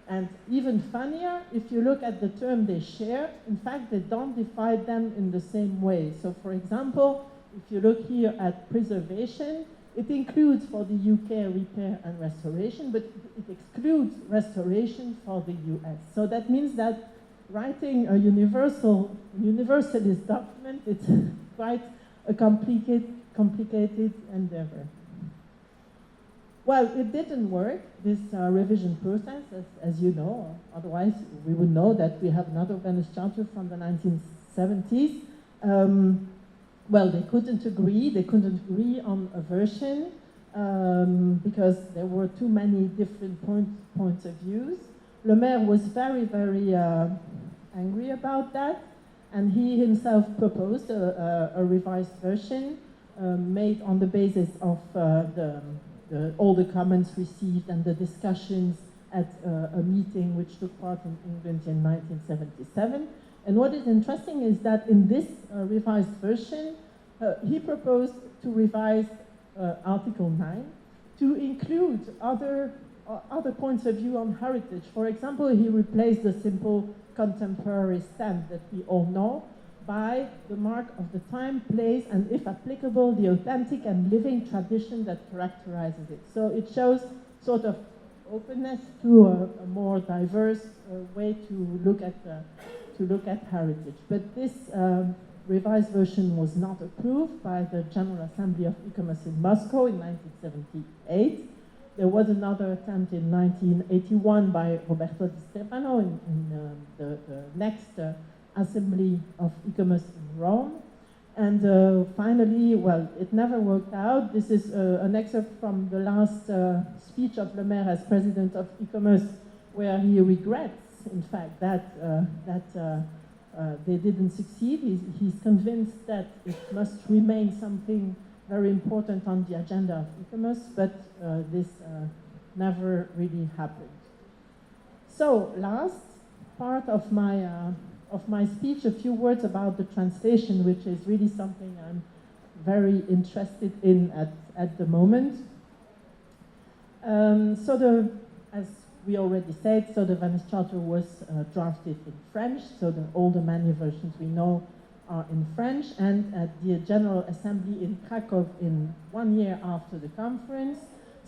And even funnier, if you look at the term they share, in fact, they don't divide them in the same way. So for example, if you look here at preservation, it includes for the UK repair and restoration, but it excludes restoration for the US. So that means that writing a universalist document, it's quite a complicated endeavor. Well, it didn't work, this revision process, as you know. Otherwise, we would know that we have another Venice Charter from the 1970s. Well, they couldn't agree. They couldn't agree on a version because there were too many different points of views. Le Maire was very angry about that, and he himself proposed a revised version made on the basis of all the comments received and the discussions at a meeting which took part in England in 1977. And what is interesting is that in this revised version, he proposed to revise Article 9 to include other points of view on heritage. For example, he replaced the simple contemporary stamp that we all know by the mark of the time, place, and if applicable, the authentic and living tradition that characterizes it. So it shows sort of openness to a more diverse way to look at heritage. But this revised version was not approved by the General Assembly of ICOMOS in Moscow in 1978. There was another attempt in 1981 by Roberto Di Stefano in the next assembly of ICOMOS in Rome. And finally, well, it never worked out. This is an excerpt from the last speech of Le Maire as president of ICOMOS, where he regrets, in fact, that they didn't succeed. He's convinced that it must remain something very important on the agenda of ICOMOS, but this never really happened. So, last part of my speech, a few words about the translation, which is really something I'm very interested in at the moment. As we already said, so the Venice Charter was drafted in French, so all the many versions we know are in French, and at the General Assembly in Krakow in 1 year after the conference.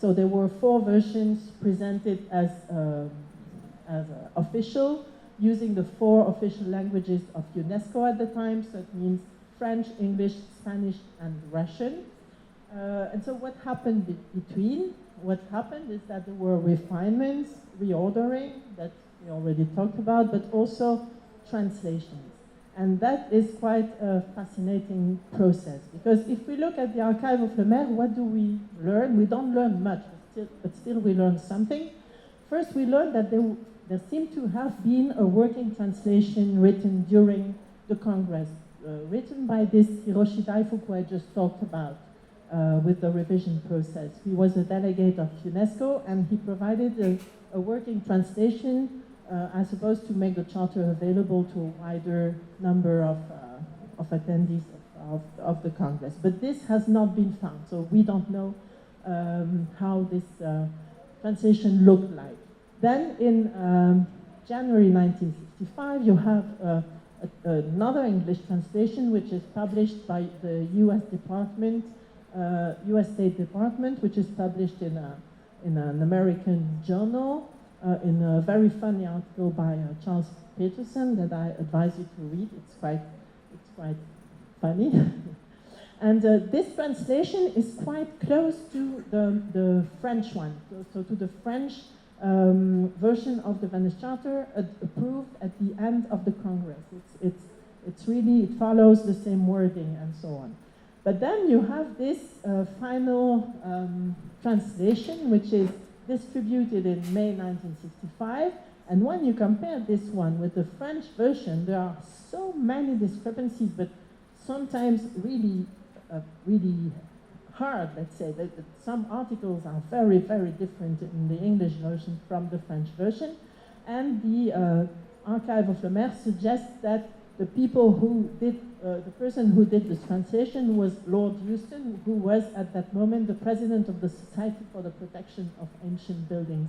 So there were 4 versions presented as official, using the 4 official languages of UNESCO at the time, so it means French, English, Spanish, and Russian. And so what happened between? What happened is that there were refinements, reordering, that we already talked about, but also translations. And that is quite a fascinating process, because if we look at the archive of Le Maire, what do we learn? We don't learn much, but still we learn something. First, we learned that there seemed to have been a working translation written during the Congress, written by this Hiroshi Daifuku I just talked about with the revision process. He was a delegate of UNESCO, and he provided a working translation as supposed to make the charter available to a wider number of attendees of the Congress. But this has not been found, so we don't know how this translation looked like. Then in January 1965, you have another English translation, which is published by the U.S. State Department, which is published in an American journal, in a very funny article by Charles Peterson that I advise you to read. It's quite funny. And this translation is quite close to the French one, so to the French version of the Venice Charter approved at the end of the Congress. It's really, it follows the same wording and so on. But then you have this final translation, which is distributed in May 1965. And when you compare this one with the French version, there are so many discrepancies, but sometimes really hard, let's say. That some articles are very, very different in the English version from the French version. And the Archive of Le Maire suggests that the people who did, the person who did this translation was Lord Euston, who was at that moment the president of the Society for the Protection of Ancient Buildings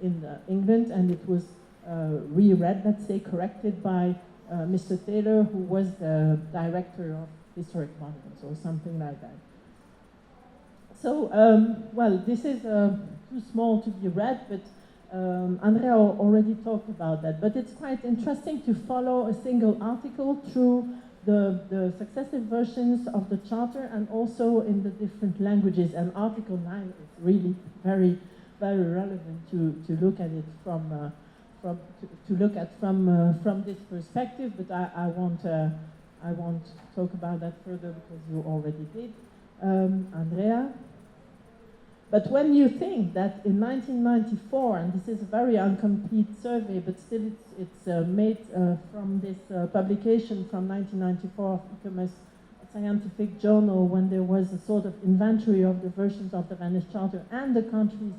in England, and it was reread, let's say, corrected by Mr. Taylor, who was the director of historic monuments or something like that. So, well, this is too small to be read, but Andrea already talked about that. But it's quite interesting to follow a single article through the successive versions of the Charter and also in the different languages. And Article 9 is really very, very relevant to look at it from this perspective. But I won't talk about that further because you already did, Andrea. But when you think that in 1994, and this is a very incomplete survey, but still it's made from this publication from 1994 of ICOMOS Scientific Journal, when there was a sort of inventory of the versions of the Venice Charter and the countries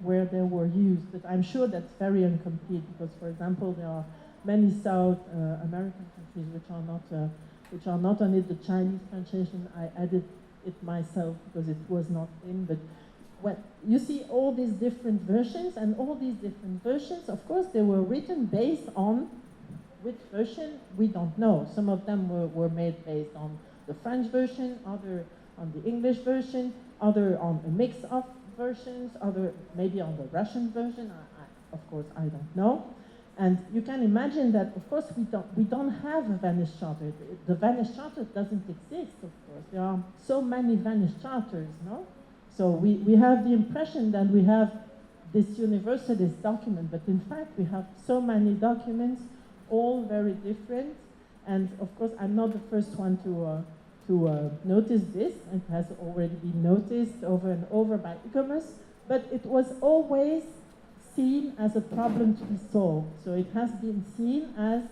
where they were used. But I'm sure that's very incomplete because, for example, there are many South American countries which are not on it. The Chinese translation, I added it myself because it was not in, but when you see all these different versions, and all these different versions, of course, they were written based on which version, we don't know. Some of them were made based on the French version, other on the English version, other on a mix of versions, other maybe on the Russian version. Of course, I don't know. And you can imagine that, of course, we don't have a Venice Charter. The Venice Charter doesn't exist, of course. There are so many Venice Charters, no? So we have the impression that we have this universalist document, but in fact we have so many documents, all very different. And of course, I'm not the first one to notice this. It has already been noticed over and over by e-commerce, but it was always seen as a problem to be solved. So it has been seen as,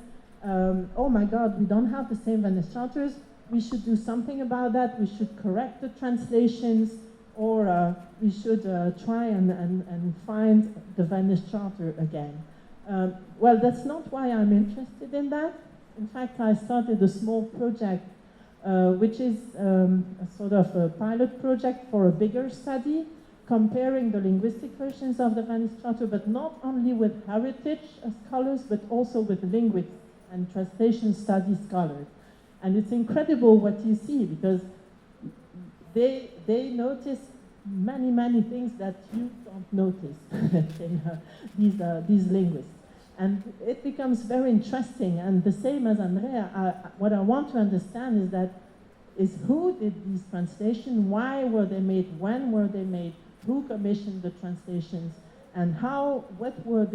oh my God, we don't have the same Venice charters. We should do something about that. We should correct the translations, or we should try and find the Venice Charter again. Well, that's not why I'm interested in that. In fact, I started a small project, which is a sort of a pilot project for a bigger study, comparing the linguistic versions of the Venice Charter, but not only with heritage scholars, but also with linguists and translation study scholars. And it's incredible what you see, because they notice many things that you don't notice in these linguists. And it becomes very interesting. And the same as Andrea, what I want to understand is who did these translations, why were they made, when were they made, who commissioned the translations, and what was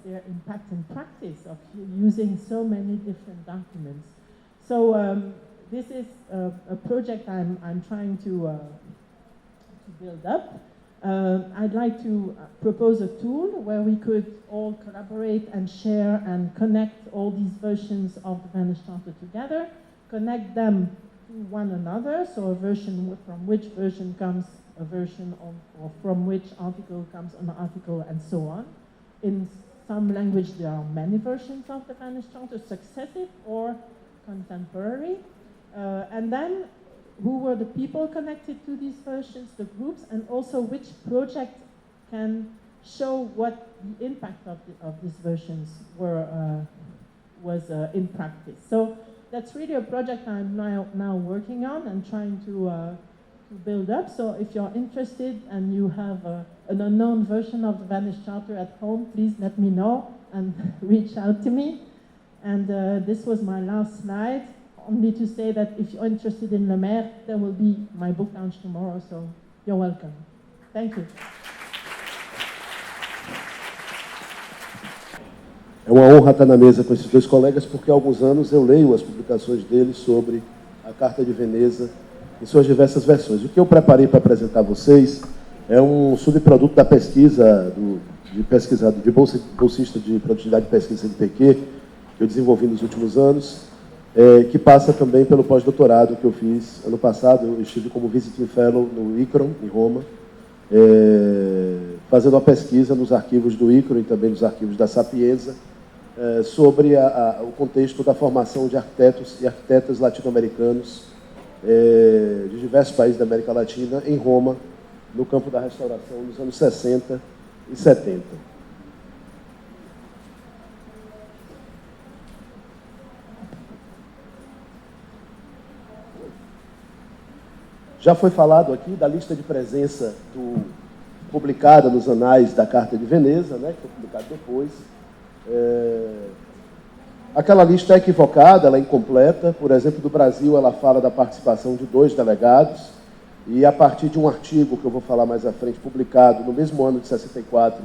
their impact in practice of using so many different documents. So this is a project I'm trying to build up. I'd like to propose a tool where we could all collaborate and share and connect all these versions of the Venice Charter together, connect them to one another, so a version from which version comes a version of, or from which article comes an article, and so on. In some language there are many versions of the Venice Charter, successive or contemporary, and then who were the people connected to these versions, the groups, and also which project can show what the impact of these versions was in practice. So that's really a project I'm now working on and trying to build up. So if you're interested and you have an unknown version of the Venice Charter at home, please let me know and reach out to me. And this was my last slide. Only to say that if you're interested in Le Maire, there will be my book launch tomorrow, so you're welcome. Thank you. É uma honra estar na mesa com esses dois colegas, porque há alguns anos eu leio as publicações deles sobre a Carta de Veneza em suas diversas versões. O que eu preparei para apresentar a vocês é um subproduto da pesquisa, de bolsista de produtividade de pesquisa de PQ, que eu desenvolvi nos últimos anos, que passa também pelo pós-doutorado que eu fiz ano passado. Eu estive como visiting fellow no ICRON, em Roma, fazendo uma pesquisa nos arquivos do ICRON e também nos arquivos da Sapienza, sobre o contexto da formação de arquitetos e arquitetas latino-americanos de diversos países da América Latina, em Roma, no campo da restauração, nos anos 60 e 70. Já foi falado aqui da lista de presença publicada nos anais da Carta de Veneza, né, que foi publicada depois. Aquela lista é equivocada, ela é incompleta. Por exemplo, do Brasil, ela fala da participação de 2 delegados, e a partir de um artigo que eu vou falar mais à frente, publicado no mesmo ano de 64,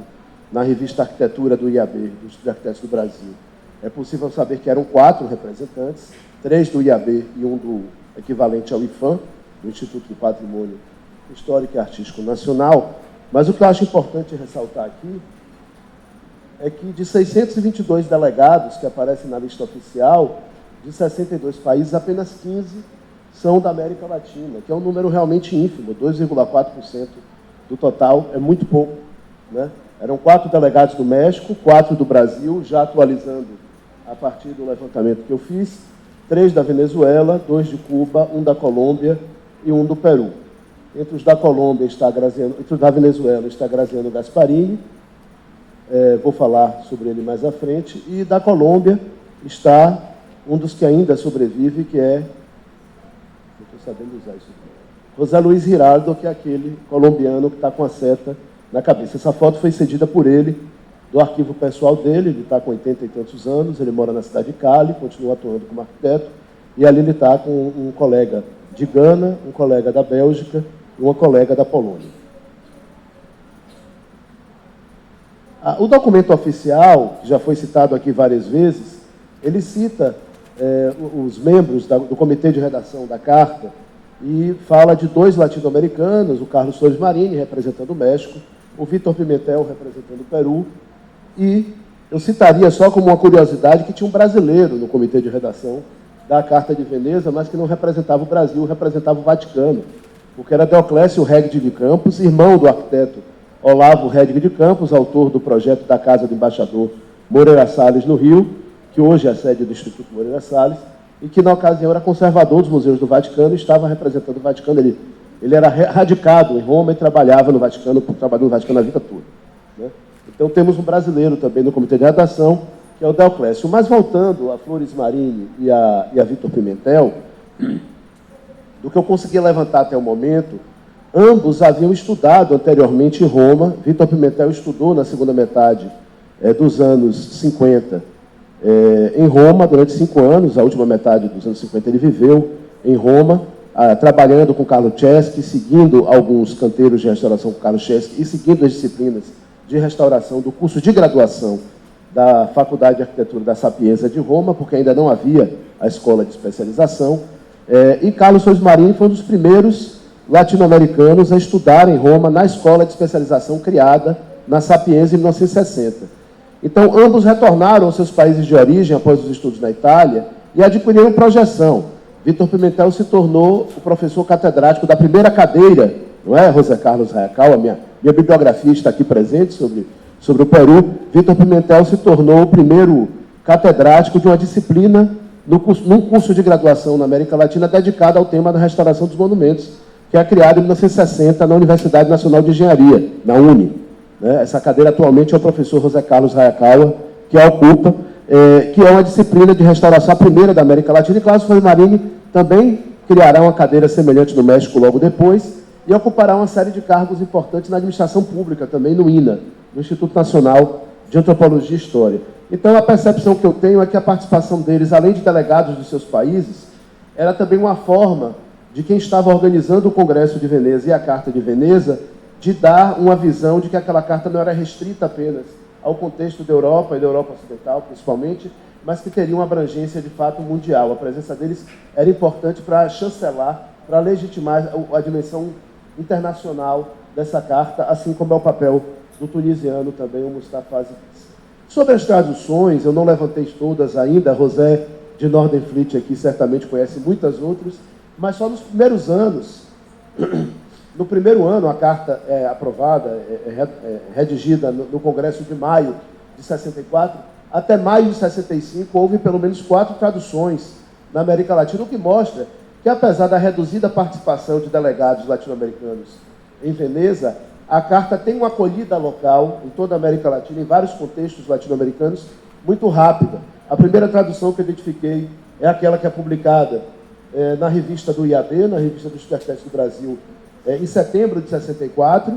na revista Arquitetura do IAB, do Instituto de Arquitetos do Brasil, é possível saber que eram 4 representantes, 3 do IAB e um do equivalente ao IFAM, do Instituto do Patrimônio Histórico e Artístico Nacional. Mas o que eu acho importante ressaltar aqui é que de 622 delegados que aparecem na lista oficial, de 62 países, apenas 15 são da América Latina, que é um número realmente ínfimo, 2,4% do total, é muito pouco, né? Eram 4 delegados do México, 4 do Brasil, já atualizando a partir do levantamento que eu fiz, 3 da Venezuela, 2 de Cuba, 1 da Colômbia e 1 do Peru. Entre os da Colômbia entre os da Venezuela está Graziano Gasparini, vou falar sobre ele mais à frente, e da Colômbia está um dos que ainda sobrevive, que é, não estou sabendo usar isso aqui, José Luiz Giraldo, que é aquele colombiano que está com a seta na cabeça. Essa foto foi cedida por ele, do arquivo pessoal dele. Ele está com 80 e tantos anos, ele mora na cidade de Cali, continua atuando como arquiteto, e ali ele está com um colega de Gana, um colega da Bélgica uma colega da Polônia. O documento oficial, que já foi citado aqui várias vezes, ele cita os membros do comitê de redação da Carta e fala de 2 latino-americanos, o Carlos Flores Marini, representando o México, o Vítor Pimentel, representando o Peru, e eu citaria só como uma curiosidade que tinha um brasileiro no comitê de redação da Carta de Veneza, mas que não representava o Brasil, representava o Vaticano, porque era Deoclésio Regge de Campos, irmão do arquiteto Olavo Regge de Campos, autor do projeto da Casa do Embaixador Moreira Salles, no Rio, que hoje é a sede do Instituto Moreira Salles, e que, na ocasião, era conservador dos museus do Vaticano e estava representando o Vaticano. Ele era radicado em Roma e trabalhava no Vaticano, trabalhou no Vaticano a vida toda, né? Então, temos um brasileiro também no comitê de redação, que é o Deoclésio. Mas, voltando a Flores Marini e a Vítor Pimentel, do que eu consegui levantar até o momento, ambos haviam estudado anteriormente em Roma. Vítor Pimentel estudou na segunda metade dos anos 50 em Roma durante 5 anos. A última metade dos anos 50 ele viveu em Roma, trabalhando com Carlo Cheschi, seguindo alguns canteiros de restauração com Carlo Cheschi e seguindo as disciplinas de restauração do curso de graduação da Faculdade de Arquitetura da Sapienza de Roma, porque ainda não havia a escola de especialização. E Carlos Flores Marini foi um dos primeiros latino-americanos a estudar em Roma na escola de especialização criada na Sapienza em 1960. Então, ambos retornaram aos seus países de origem após os estudos na Itália e adquiriram projeção. Vítor Pimentel se tornou o professor catedrático da primeira cadeira, não é, José Carlos Raiacal? A minha bibliografia está aqui presente sobre o Peru. Vítor Pimentel se tornou o primeiro catedrático de uma disciplina num curso de graduação na América Latina dedicado ao tema da restauração dos monumentos, que é criado em 1960 na Universidade Nacional de Engenharia, na UNE. Essa cadeira atualmente é o professor José Carlos Raiacal, que a ocupa, que é uma disciplina de restauração, a primeira da América Latina, e Carlos Flores Marini também criará uma cadeira semelhante no México logo depois, e ocupará uma série de cargos importantes na administração pública, também no INA, no Instituto Nacional de Antropologia e História. Então, a percepção que eu tenho é que a participação deles, além de delegados dos seus países, era também uma forma de quem estava organizando o Congresso de Veneza e a Carta de Veneza, de dar uma visão de que aquela carta não era restrita apenas ao contexto da Europa e da Europa Ocidental, principalmente, mas que teria uma abrangência, de fato, mundial. A presença deles era importante para chancelar, para legitimar a dimensão internacional dessa carta, assim como é o papel do tunisiano também, o Mustafa Aziz. Sobre as traduções, eu não levantei todas ainda, José de Nordenfleet aqui certamente conhece muitas outras, mas só nos primeiros anos. No primeiro ano, a carta é aprovada, redigida no Congresso de maio de 64, até maio de 65, houve pelo menos 4 traduções na América Latina, o que mostra que, apesar da reduzida participação de delegados latino-americanos em Veneza, a carta tem uma acolhida local em toda a América Latina, em vários contextos latino-americanos, muito rápida. A primeira tradução que eu identifiquei é aquela que é publicada na revista do IAB, na revista dos Arquitetos do Brasil, em setembro de 64.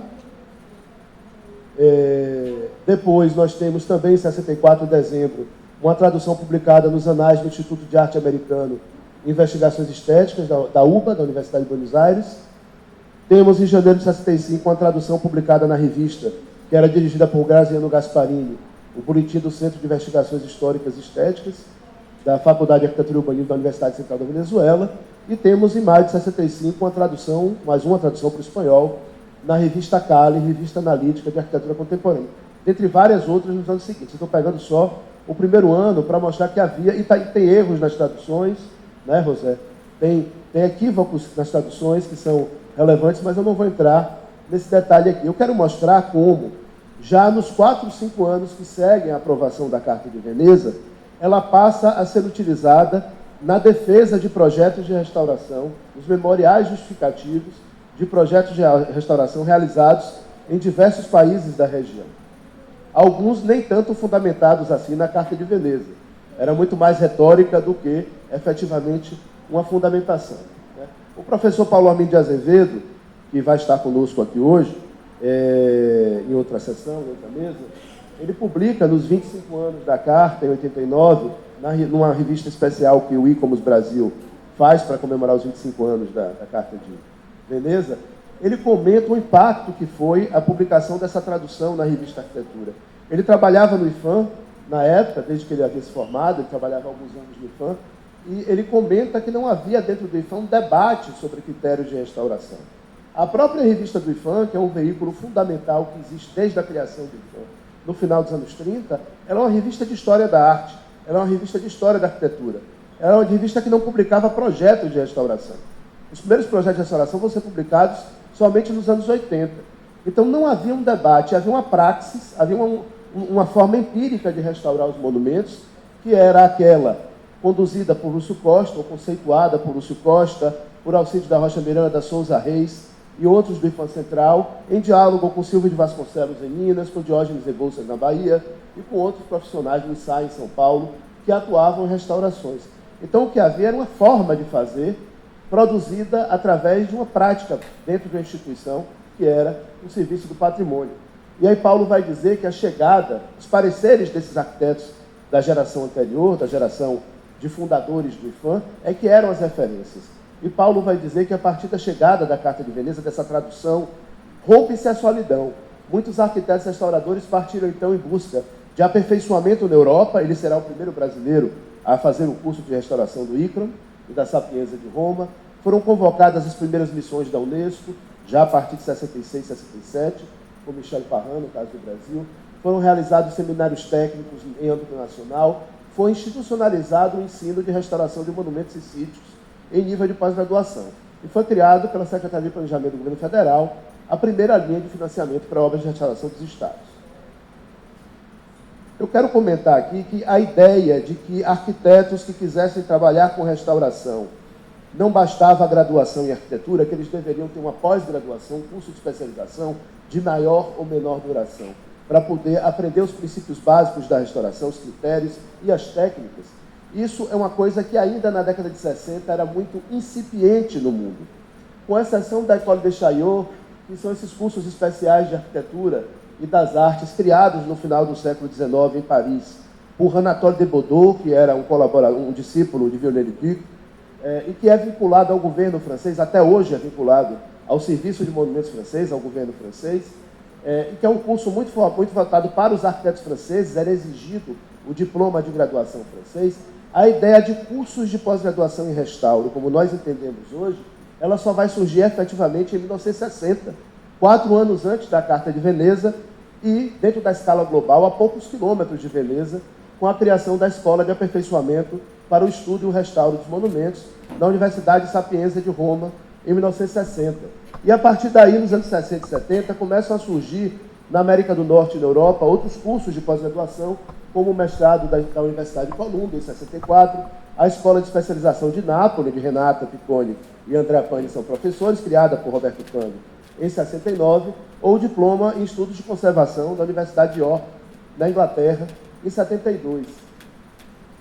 Depois nós temos também, em 64 de dezembro, uma tradução publicada nos Anais do Instituto de Arte Americano, Investigações Estéticas, da UBA, da Universidade de Buenos Aires. Temos, em janeiro de 65, uma tradução publicada na revista, que era dirigida por Graziano Gasparini, o Boletim do Centro de Investigações Históricas e Estéticas, da Faculdade de Arquitetura e Urbanismo da Universidade Central da Venezuela. E temos, em maio de 65, mais uma tradução para o espanhol, na revista Cali, Revista Analítica de Arquitetura Contemporânea. Dentre várias outras nos anos seguintes. Estou pegando só o primeiro ano para mostrar que havia, e tem erros nas traduções, né, José? Tem equívocos nas traduções que são relevantes, mas eu não vou entrar nesse detalhe aqui. Eu quero mostrar como, já nos 4 ou 5 anos que seguem a aprovação da Carta de Veneza, ela passa a ser utilizada na defesa de projetos de restauração, os memoriais justificativos de projetos de restauração realizados em diversos países da região. Alguns nem tanto fundamentados assim na Carta de Veneza. Era muito mais retórica do que, efetivamente, uma fundamentação. O professor Paulo Armindo de Azevedo, que vai estar conosco aqui hoje, em outra sessão, em outra mesa, ele publica nos 25 anos da Carta, em 89, numa revista especial que o ICOMOS Brasil faz para comemorar os 25 anos da Carta de Veneza, ele comenta o impacto que foi a publicação dessa tradução na revista Arquitetura. Ele trabalhava no IFAM, na época, desde que ele havia se formado, ele trabalhava há alguns anos no IFAM, e ele comenta que não havia dentro do IFAM um debate sobre critérios de restauração. A própria revista do IFAM, que é um veículo fundamental que existe desde a criação do IFAM, no final dos anos 30, ela é uma revista de história da arte, ela é uma revista de história da arquitetura, ela é uma revista que não publicava projetos de restauração. Os primeiros projetos de restauração vão ser publicados somente nos anos 80. Então não havia um debate, havia uma praxis, havia uma forma empírica de restaurar os monumentos, que era aquela conduzida por Lúcio Costa, ou conceituada por Lúcio Costa, por Alcides da Rocha Miranda, Souza Reis e outros do IFAM Central, em diálogo com Silvio de Vasconcelos em Minas, com Diógenes Rebouças na Bahia e com outros profissionais do ISAI em São Paulo, que atuavam em restaurações. Então o que havia era uma forma de fazer, produzida através de uma prática dentro de uma instituição, que era o Serviço do Patrimônio. E aí Paulo vai dizer que a chegada, os pareceres desses arquitetos da geração anterior, da geração de fundadores do IFAM, é que eram as referências. E Paulo vai dizer que a partir da chegada da Carta de Veneza, dessa tradução, rompe-se a solidão. Muitos arquitetos restauradores partiram então em busca de aperfeiçoamento na Europa. Ele será o primeiro brasileiro a fazer o curso de restauração do ICRAM e da Sapienza de Roma. Foram convocadas as primeiras missões da Unesco, já a partir de 66, 67, com Michel Parran, no caso do Brasil. Foram realizados seminários técnicos em âmbito nacional. Foi institucionalizado o ensino de restauração de monumentos e sítios em nível de pós-graduação. E foi criado pela Secretaria de Planejamento do Governo Federal a primeira linha de financiamento para obras de restauração dos estados. Eu quero comentar aqui que a ideia de que arquitetos que quisessem trabalhar com restauração não bastava a graduação em arquitetura, que eles deveriam ter uma pós-graduação, um curso de especialização de maior ou menor duração, para poder aprender os princípios básicos da restauração, os critérios e as técnicas. Isso é uma coisa que ainda na década de 60 era muito incipiente no mundo. Com exceção da École de Chaillot, que são esses cursos especiais de arquitetura e das artes criados no final do século XIX em Paris, por Anatole de Baudot, que era um discípulo de Viollet-le-Duc, e que é vinculado ao governo francês, até hoje é vinculado ao Serviço de Monumentos francês, ao governo francês, e que é um curso muito voltado para os arquitetos franceses, era exigido o diploma de graduação francês. A ideia de cursos de pós-graduação em restauro, como nós entendemos hoje, ela só vai surgir efetivamente em 1960, 4 anos antes da Carta de Veneza e, dentro da escala global, a poucos quilômetros de Veneza, com a criação da Escola de Aperfeiçoamento para o Estudo e o Restauro dos Monumentos, da Universidade Sapienza de Roma, em 1960. E, a partir daí, nos anos 60 e 70, começam a surgir, na América do Norte e na Europa, outros cursos de pós-graduação, como o mestrado da Universidade de Colômbia, em 64, a Escola de Especialização de Nápoles, de Renata Picconi e Andrea Pani são professores, criada por Roberto Pani, em 69, ou o diploma em Estudos de Conservação da Universidade de York, na Inglaterra, em 72.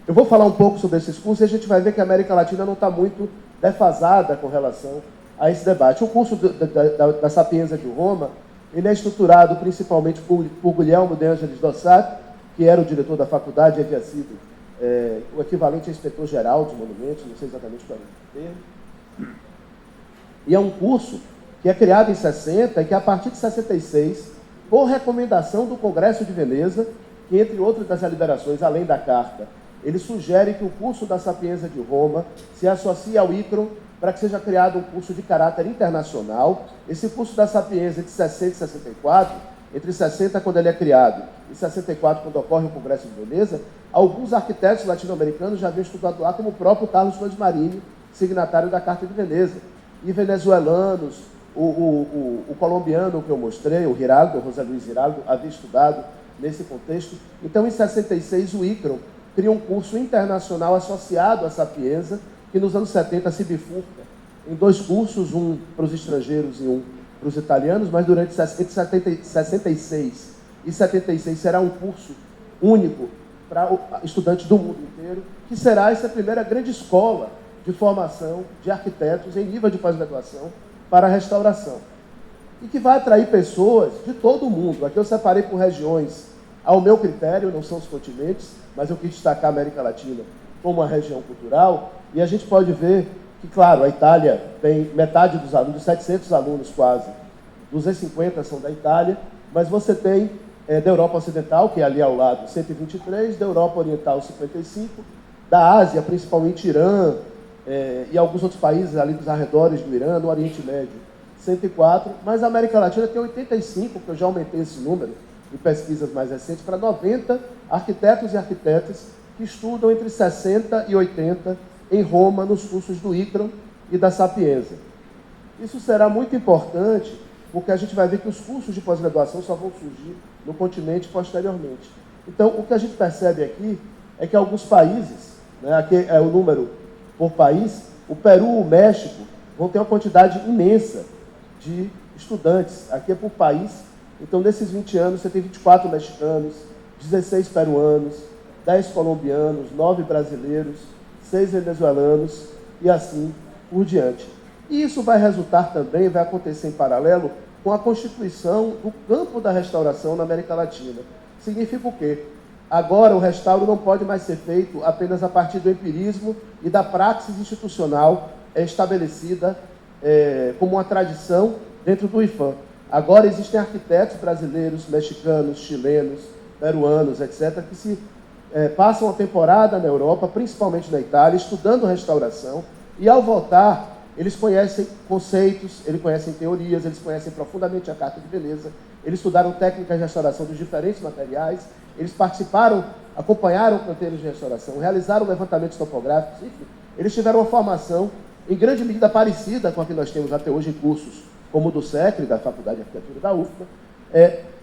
Eu vou falar um pouco sobre esses cursos e a gente vai ver que a América Latina não está muito defasada com relação a esse debate. O curso da Sapienza de Roma, ele é estruturado principalmente por Guglielmo de Angelis Dossato, que era o diretor da faculdade e havia sido o equivalente a inspetor-geral de monumentos, não sei exatamente qual é o termo. E é um curso que é criado em 60 e que, a partir de 66, por recomendação do Congresso de Veneza, que, entre outras das deliberações, além da Carta, ele sugere que o curso da Sapienza de Roma se associe ao ICRAM para que seja criado um curso de caráter internacional. Esse curso da Sapienza, de 60 e 64, entre 60, quando ele é criado, e 64, quando ocorre o Congresso de Veneza, alguns arquitetos latino-americanos já haviam estudado lá, como o próprio Carlos Flores Marini, signatário da Carta de Veneza. E venezuelanos, o colombiano que eu mostrei, o Giraldo, o José Luiz Giraldo, havia estudado nesse contexto. Então, em 66, o ICRAM cria um curso internacional associado à Sapienza, que nos anos 70 se bifurca em 2 cursos, um para os estrangeiros e um para os italianos, mas durante 66 e 76 será um curso único para estudantes do mundo inteiro, que será essa primeira grande escola de formação de arquitetos em nível de pós-graduação para a restauração. E que vai atrair pessoas de todo o mundo. Aqui eu separei por regiões, ao meu critério, não são os continentes, mas eu quis destacar a América Latina como uma região cultural, e a gente pode ver que, claro, a Itália tem metade dos alunos, 700 alunos quase, 250 são da Itália, mas você tem da Europa Ocidental, que é ali ao lado, 123, da Europa Oriental, 55, da Ásia, principalmente Irã, e alguns outros países ali dos arredores do Irã, no Oriente Médio, 104, mas a América Latina tem 85, porque eu já aumentei esse número em pesquisas mais recentes, para 90 arquitetos e arquitetas que estudam entre 60 e 80 em Roma, nos cursos do ICRAM e da Sapienza. Isso será muito importante, porque a gente vai ver que os cursos de pós-graduação só vão surgir no continente posteriormente. Então, o que a gente percebe aqui é que alguns países, né, aqui é o número por país, o Peru, o México, vão ter uma quantidade imensa de estudantes, aqui é por país. Então, nesses 20 anos, você tem 24 mexicanos, 16 peruanos, 10 colombianos, 9 brasileiros, 6 venezuelanos e assim por diante. E isso vai resultar também, vai acontecer em paralelo com a constituição do campo da restauração na América Latina. Significa o quê? Agora o restauro não pode mais ser feito apenas a partir do empirismo e da praxis institucional estabelecida como uma tradição dentro do IFAM. Agora existem arquitetos brasileiros, mexicanos, chilenos, peruanos, etc., que passam a temporada na Europa, principalmente na Itália, estudando restauração, e ao voltar, eles conhecem conceitos, eles conhecem teorias, eles conhecem profundamente a Carta de Veneza, eles estudaram técnicas de restauração dos diferentes materiais, eles participaram, acompanharam canteiros de restauração, realizaram levantamentos topográficos, enfim, eles tiveram uma formação em grande medida parecida com a que nós temos até hoje em cursos como o do SECRE, da Faculdade de Arquitetura da UFBA,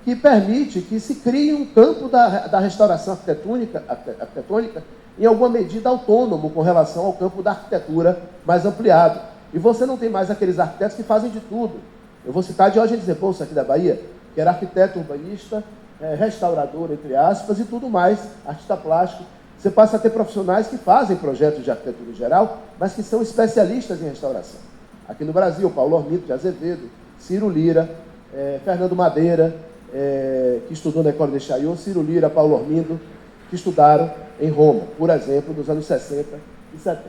que permite que se crie um campo da restauração arquitetônica em alguma medida autônomo com relação ao campo da arquitetura mais ampliado. E você não tem mais aqueles arquitetos que fazem de tudo. Eu vou citar Diógenes Rebouças, aqui da Bahia, que era arquiteto urbanista, restaurador, entre aspas, e tudo mais, artista plástico. Você passa a ter profissionais que fazem projetos de arquitetura em geral, mas que são especialistas em restauração. Aqui no Brasil, Paulo Ormindo de Azevedo, Ciro Lira, Fernando Madeira, que estudou na École de Chaillot, Ciro Lira, Paulo Ormindo, que estudaram em Roma, por exemplo, nos anos 60 e 70.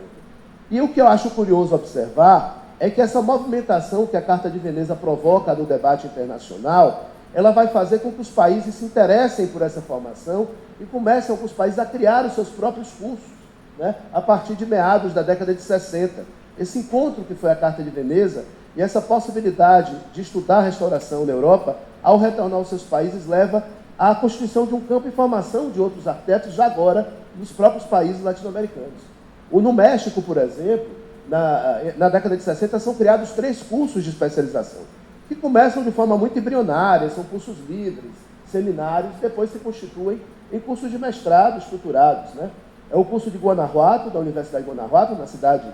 E o que eu acho curioso observar é que essa movimentação que a Carta de Veneza provoca no debate internacional, ela vai fazer com que os países se interessem por essa formação e comecem alguns países a criar os seus próprios cursos, né, a partir de meados da década de 60. Esse encontro que foi a Carta de Veneza e essa possibilidade de estudar a restauração na Europa, ao retornar aos seus países, leva à constituição de um campo de formação de outros arquitetos, já agora nos próprios países latino-americanos. No México, por exemplo, na década de 60, são criados 3 cursos de especialização, que começam de forma muito embrionária, são cursos livres, seminários, depois se constituem em cursos de mestrado estruturados, né? É o curso de Guanajuato, da Universidade de Guanajuato, na cidade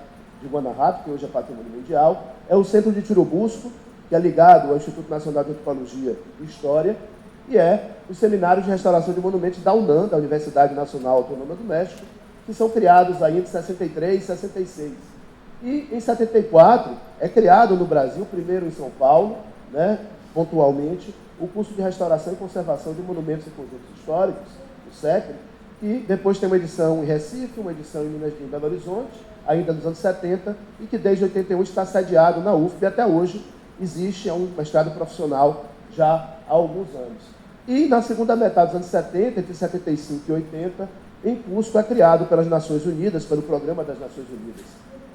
de Guanajuato, que hoje é patrimônio mundial, é o Centro de Churubusco, que é ligado ao Instituto Nacional de Antropologia e História, e é os Seminários de Restauração de Monumentos da UNAM, da Universidade Nacional Autônoma do México, que são criados aí entre 63 e 66. E em 74 é criado no Brasil, primeiro em São Paulo, né, pontualmente, o curso de Restauração e Conservação de Monumentos e Conjuntos Históricos, o SECRE, que depois tem uma edição em Recife, uma edição em Minas Gerais e Belo Horizonte, ainda nos anos 70, e que desde 81 está sediado na UFB, e até hoje existe um mestrado profissional já há alguns anos. E na segunda metade dos anos 70, entre 75 e 80, em Cusco é criado pelas Nações Unidas, pelo Programa das Nações Unidas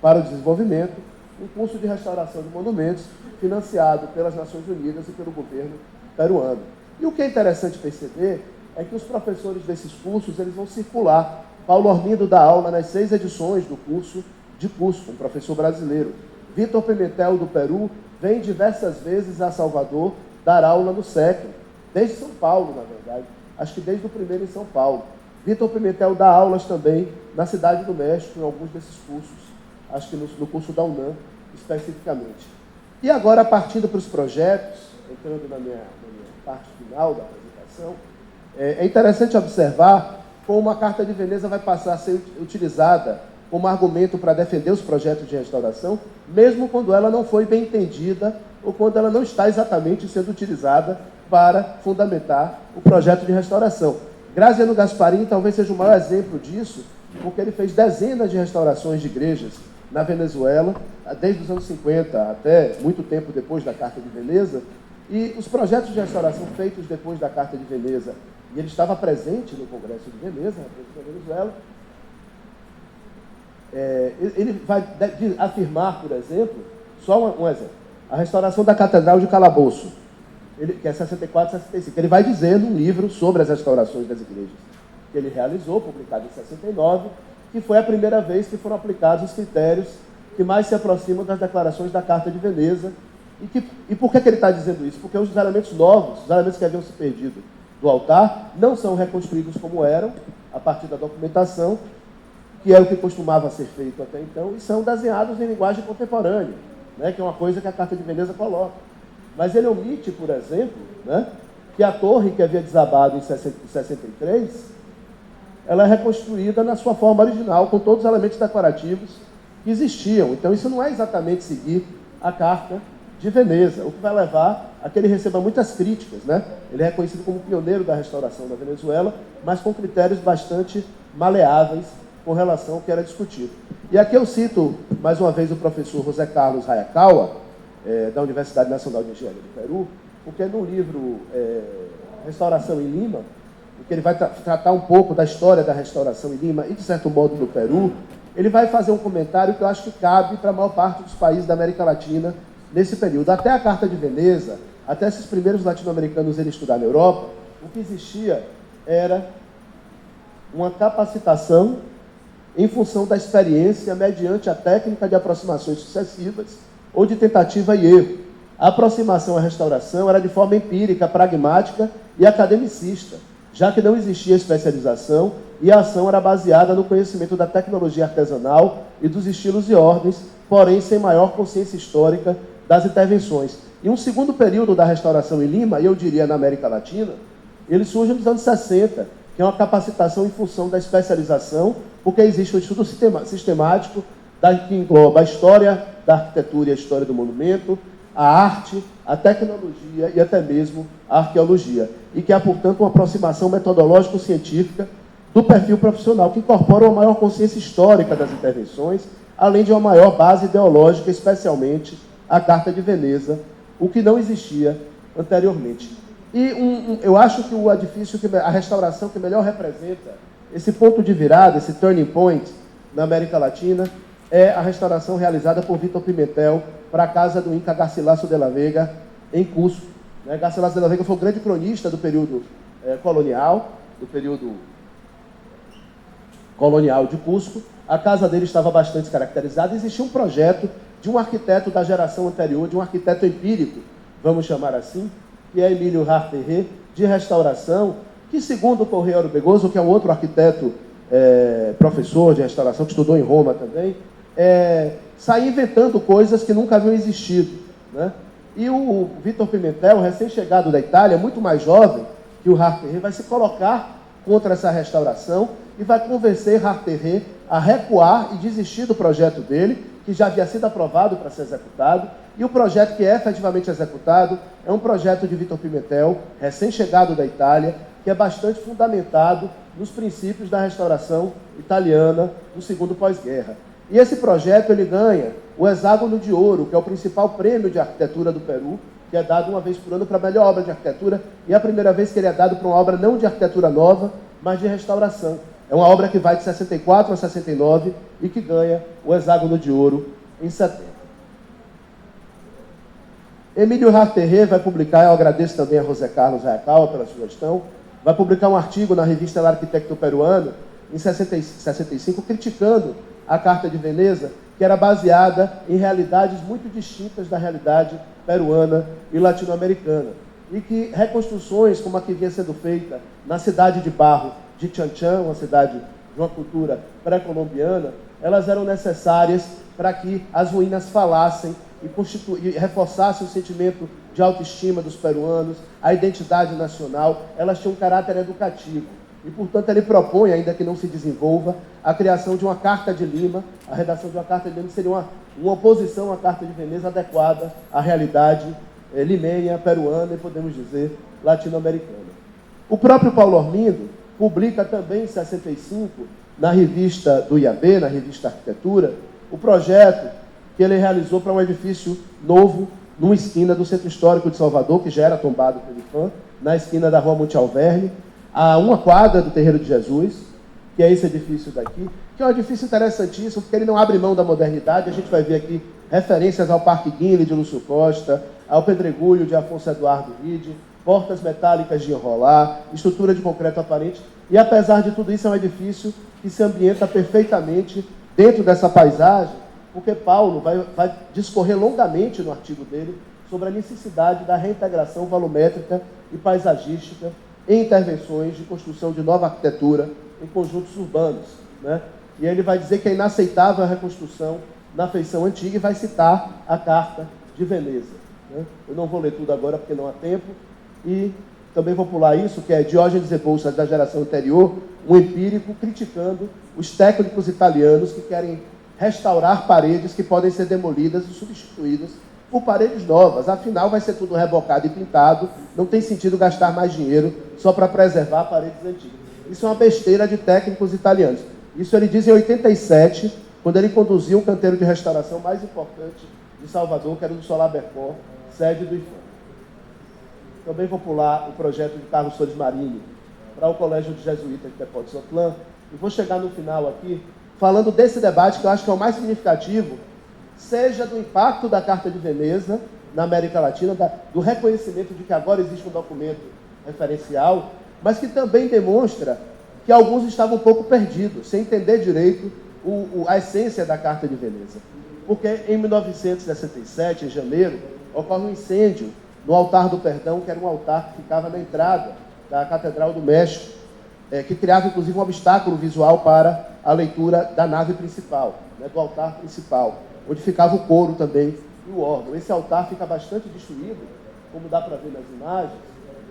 para o Desenvolvimento, um curso de restauração de monumentos financiado pelas Nações Unidas e pelo governo peruano. E o que é interessante perceber é que os professores desses cursos eles vão circular. Paulo Ormindo dá aula nas 6 edições do curso de Cusco, um professor brasileiro. Vitor Pimentel, do Peru, vem diversas vezes a Salvador dar aula no SECRE, desde São Paulo, na verdade, acho que desde o primeiro em São Paulo. Vitor Pimentel dá aulas também na Cidade do México, em alguns desses cursos, acho que no curso da UNAM, especificamente. E agora, partindo para os projetos, entrando na minha parte final da apresentação, é interessante observar como a Carta de Veneza vai passar a ser utilizada como argumento para defender os projetos de restauração, mesmo quando ela não foi bem entendida ou quando ela não está exatamente sendo utilizada para fundamentar o projeto de restauração. Graziano Gasparini talvez seja o maior exemplo disso, porque ele fez dezenas de restaurações de igrejas na Venezuela, desde os anos 50 até muito tempo depois da Carta de Veneza, e os projetos de restauração feitos depois da Carta de Veneza, e ele estava presente no Congresso de Veneza, na Venezuela, ele vai afirmar, por exemplo, só um exemplo, a restauração da Catedral de Calabouço, que é 64, 65. Ele vai dizer num livro sobre as restaurações das igrejas que ele realizou, publicado em 69, que foi a primeira vez que foram aplicados os critérios que mais se aproximam das declarações da Carta de Veneza. E por que ele está dizendo isso? Porque os elementos novos, os elementos que haviam se perdido do altar, não são reconstruídos como eram, a partir da documentação, que é o que costumava ser feito até então, e são desenhados em linguagem contemporânea, né, que é uma coisa que a Carta de Veneza coloca. Mas ele omite, por exemplo, né, que a torre que havia desabado em 63, ela é reconstruída na sua forma original, com todos os elementos decorativos que existiam. Então, isso não é exatamente seguir a Carta de Veneza, o que vai levar a que ele receba muitas críticas, né? Ele é reconhecido como pioneiro da restauração da Venezuela, mas com critérios bastante maleáveis com relação ao que era discutido. E aqui eu cito, mais uma vez, o professor José Carlos Hayakawa, da Universidade Nacional de Engenharia do Peru, porque no livro Restauração em Lima, que ele vai tratar um pouco da história da restauração em Lima e, de certo modo, no Peru, ele vai fazer um comentário que eu acho que cabe para a maior parte dos países da América Latina nesse período. Até a Carta de Veneza, até esses primeiros latino-americanos irem estudar na Europa, o que existia era uma capacitação em função da experiência mediante a técnica de aproximações sucessivas ou de tentativa e erro. A aproximação à restauração era de forma empírica, pragmática e academicista, já que não existia especialização e a ação era baseada no conhecimento da tecnologia artesanal e dos estilos e ordens, porém sem maior consciência histórica das intervenções. E um segundo período da restauração em Lima, e eu diria na América Latina, ele surge nos anos 60, que é uma capacitação em função da especialização, porque existe um estudo sistemático que engloba a história da arquitetura e a história do monumento, a arte, a tecnologia e até mesmo a arqueologia. E que há, portanto, uma aproximação metodológico-científica do perfil profissional, que incorpora uma maior consciência histórica das intervenções, além de uma maior base ideológica, especialmente a Carta de Veneza, o que não existia anteriormente. E eu acho que o edifício, a restauração que melhor representa esse ponto de virada, esse turning point na América Latina, é a restauração realizada por Vítor Pimentel para a casa do Inca Garcilaso de la Vega, em Cusco. Garcilaso de la Vega foi o grande cronista do período colonial de Cusco. A casa dele estava bastante caracterizada. Existia um projeto de um arquiteto da geração anterior, de um arquiteto empírico, vamos chamar assim, que é Emílio Harterré, de restauração, que, segundo o Correio Begoso, que é um outro arquiteto professor de restauração, que estudou em Roma também, sair inventando coisas que nunca haviam existido, né? E o Vítor Pimentel, recém-chegado da Itália, muito mais jovem que o Harterré, vai se colocar contra essa restauração e vai convencer Harterré a recuar e desistir do projeto dele, que já havia sido aprovado para ser executado. E o projeto que é efetivamente executado é um projeto de Vítor Pimentel, recém-chegado da Itália, que é bastante fundamentado nos princípios da restauração italiana do segundo pós-guerra. E esse projeto ele ganha o Hexágono de Ouro, que é o principal prêmio de arquitetura do Peru, que é dado uma vez por ano para a melhor obra de arquitetura, e é a primeira vez que ele é dado para uma obra não de arquitetura nova, mas de restauração. É uma obra que vai de 64 a 69 e que ganha o Hexágono de Ouro em 70. Emílio Harterré vai publicar, eu agradeço também a José Carlos Hayakawa pela sugestão, vai publicar um artigo na revista El Arquitecto Peruano, em 65, criticando a Carta de Veneza, que era baseada em realidades muito distintas da realidade peruana e latino-americana. E que reconstruções, como a que vinha sendo feita na cidade de barro de Chanchan, uma cidade de uma cultura pré-colombiana, elas eram necessárias para que as ruínas falassem e reforçassem o sentimento de autoestima dos peruanos, a identidade nacional. Elas tinham um caráter educativo. E, portanto, ele propõe, ainda que não se desenvolva, a criação de uma Carta de Lima, a redação de uma Carta de Lima, que seria uma oposição à Carta de Veneza adequada à realidade limenha, peruana e, podemos dizer, latino-americana. O próprio Paulo Ormindo publica também em 65, na revista do IAB, na revista Arquitetura, o projeto que ele realizou para um edifício novo numa esquina do Centro Histórico de Salvador, que já era tombado pelo IFAM, na esquina da Rua Monte Alverne, a uma quadra do Terreiro de Jesus, que é esse edifício daqui, que é um edifício interessantíssimo, porque ele não abre mão da modernidade. A gente vai ver aqui referências ao Parque Guinle de Lúcio Costa, ao Pedregulho de Afonso Eduardo Ride, portas metálicas de enrolar, estrutura de concreto aparente, e apesar de tudo isso é um edifício que se ambienta perfeitamente dentro dessa paisagem, porque Paulo vai discorrer longamente no artigo dele sobre a necessidade da reintegração volumétrica e paisagística em intervenções de construção de nova arquitetura em conjuntos urbanos, né? E ele vai dizer que é inaceitável a reconstrução na feição antiga e vai citar a Carta de Veneza, né? Eu não vou ler tudo agora porque não há tempo, e também vou pular isso, que é Diógenes Rebouças, da geração anterior, um empírico criticando os técnicos italianos que querem restaurar paredes que podem ser demolidas e substituídas por paredes novas. Afinal, vai ser tudo rebocado e pintado, não tem sentido gastar mais dinheiro só para preservar paredes antigas. Isso é uma besteira de técnicos italianos. Isso ele diz em 87, quando ele conduziu o canteiro de restauração mais importante de Salvador, que era o do Solar Bercor, sede do IFAM. Também vou pular o projeto de Carlos Soares Marinho para o Colégio de Jesuítas de Depósito Sotlan, e vou chegar no final aqui falando desse debate que eu acho que é o mais significativo, seja do impacto da Carta de Veneza na América Latina, do reconhecimento de que agora existe um documento referencial, mas que também demonstra que alguns estavam um pouco perdidos, sem entender direito a essência da Carta de Veneza. Porque em 1967, em janeiro, ocorre um incêndio no Altar do Perdão, que era um altar que ficava na entrada da Catedral do México, que criava inclusive um obstáculo visual para a leitura da nave principal, né, do altar principal, onde ficava o coro também e o órgão. Esse altar fica bastante destruído, como dá para ver nas imagens,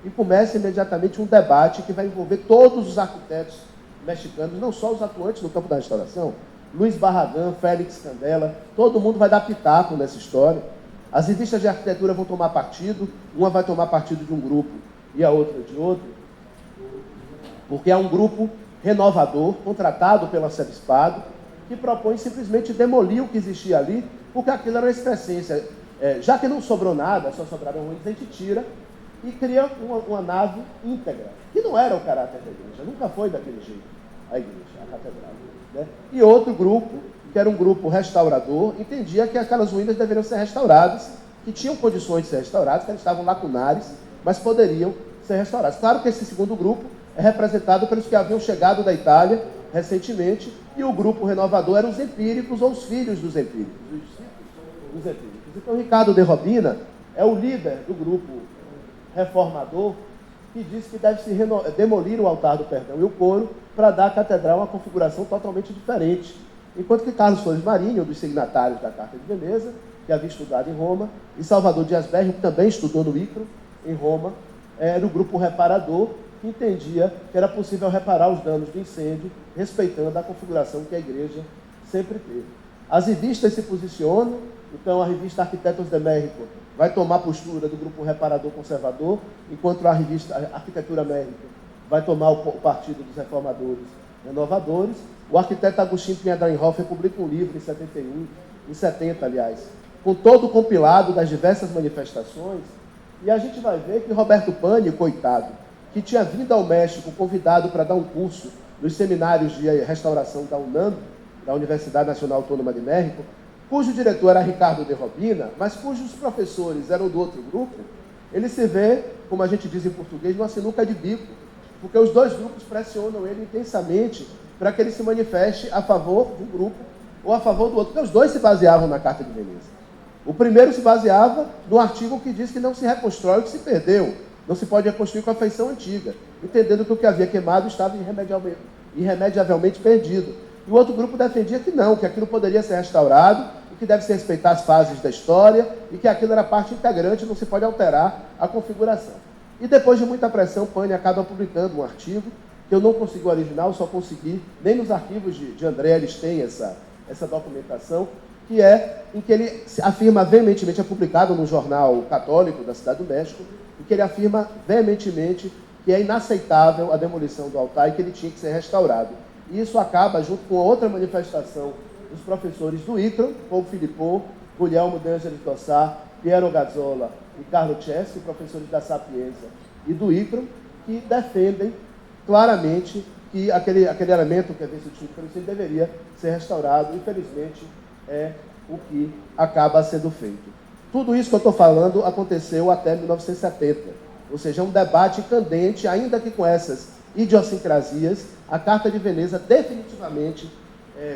e começa imediatamente um debate que vai envolver todos os arquitetos mexicanos, não só os atuantes no campo da restauração, Luiz Barragán, Félix Candela, todo mundo vai dar pitaco nessa história. As revistas de arquitetura vão tomar partido, uma vai tomar partido de um grupo e a outra de outro, porque é um grupo renovador, contratado pela Sebispado, que propõe simplesmente demolir o que existia ali, porque aquilo era uma excrescência. Já que não sobrou nada, só sobraram ruínas, a gente tira e cria uma nave íntegra, que não era o caráter da igreja, nunca foi daquele jeito, a igreja, a catedral, né? E outro grupo, que era um grupo restaurador, entendia que aquelas ruínas deveriam ser restauradas, que tinham condições de ser restauradas, que elas estavam lacunares, mas poderiam ser restauradas. Claro que esse segundo grupo é representado pelos que haviam chegado da Itália recentemente, e o grupo renovador eram os empíricos ou os filhos dos empíricos, os discípulos dos empíricos. Então, Ricardo de Robina é o líder do grupo reformador, que diz que deve se demolir o altar do perdão e o coro para dar à catedral uma configuração totalmente diferente. Enquanto que Carlos Soares Marinho, um dos signatários da Carta de Veneza, que havia estudado em Roma, e Salvador Dias Berrio, que também estudou no ICRO, em Roma, era o grupo reparador, que entendia que era possível reparar os danos do incêndio, respeitando a configuração que a igreja sempre teve. As revistas se posicionam, então a revista Arquitetos de México vai tomar a postura do grupo reparador conservador, enquanto a revista Arquitetura México vai tomar o partido dos reformadores renovadores. O arquiteto Agustín Piedrinhofer publica um livro em 71, em 70, aliás, com todo o compilado das diversas manifestações, e a gente vai ver que Roberto Pani, coitado, que tinha vindo ao México convidado para dar um curso nos seminários de restauração da UNAM, da Universidade Nacional Autônoma de México, cujo diretor era Ricardo de Robina, mas cujos professores eram do outro grupo, ele se vê, como a gente diz em português, numa sinuca de bico, porque os dois grupos pressionam ele intensamente para que ele se manifeste a favor de um grupo ou a favor do outro, porque os dois se baseavam na Carta de Veneza. O primeiro se baseava no artigo que diz que não se reconstrói o que se perdeu, não se pode reconstruir com a feição antiga, entendendo que o que havia queimado estava irremediavelmente perdido. E o outro grupo defendia que não, que aquilo poderia ser restaurado, e que deve se respeitar as fases da história, e que aquilo era parte integrante, não se pode alterar a configuração. E depois de muita pressão, Pani acaba publicando um artigo, que eu não consegui o original, só consegui, nem nos arquivos de André eles têm essa documentação, que é em que ele afirma veementemente, é publicado no jornal católico da Cidade do México, em que ele afirma veementemente que é inaceitável a demolição do altar e que ele tinha que ser restaurado. E isso acaba, junto com outra manifestação os professores do ITRAM, Paulo Filippo, Guglielmo D'Angeli Tossar, Piero Gazzola e Carlo Cessi, professores da Sapienza e do ITRAM, que defendem claramente que aquele elemento que é vice deveria ser restaurado. Infelizmente, é o que acaba sendo feito. Tudo isso que eu estou falando aconteceu até 1970, ou seja, é um debate candente, ainda que com essas idiosincrasias. A Carta de Veneza, definitivamente,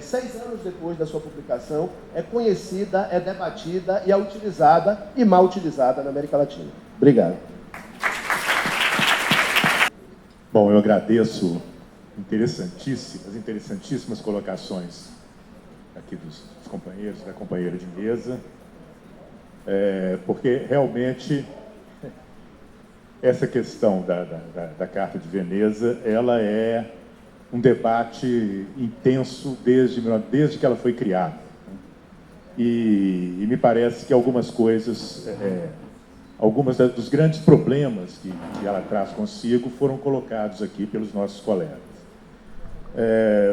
6 anos depois da sua publicação, é conhecida, é debatida e é utilizada e mal utilizada na América Latina. Obrigado. Bom, eu agradeço interessantíssimas colocações aqui dos companheiros, da companheira de mesa, porque realmente essa questão da Carta de Veneza, ela é um debate intenso desde que ela foi criada. E me parece que algumas coisas, dos grandes problemas que ela traz consigo foram colocados aqui pelos nossos colegas.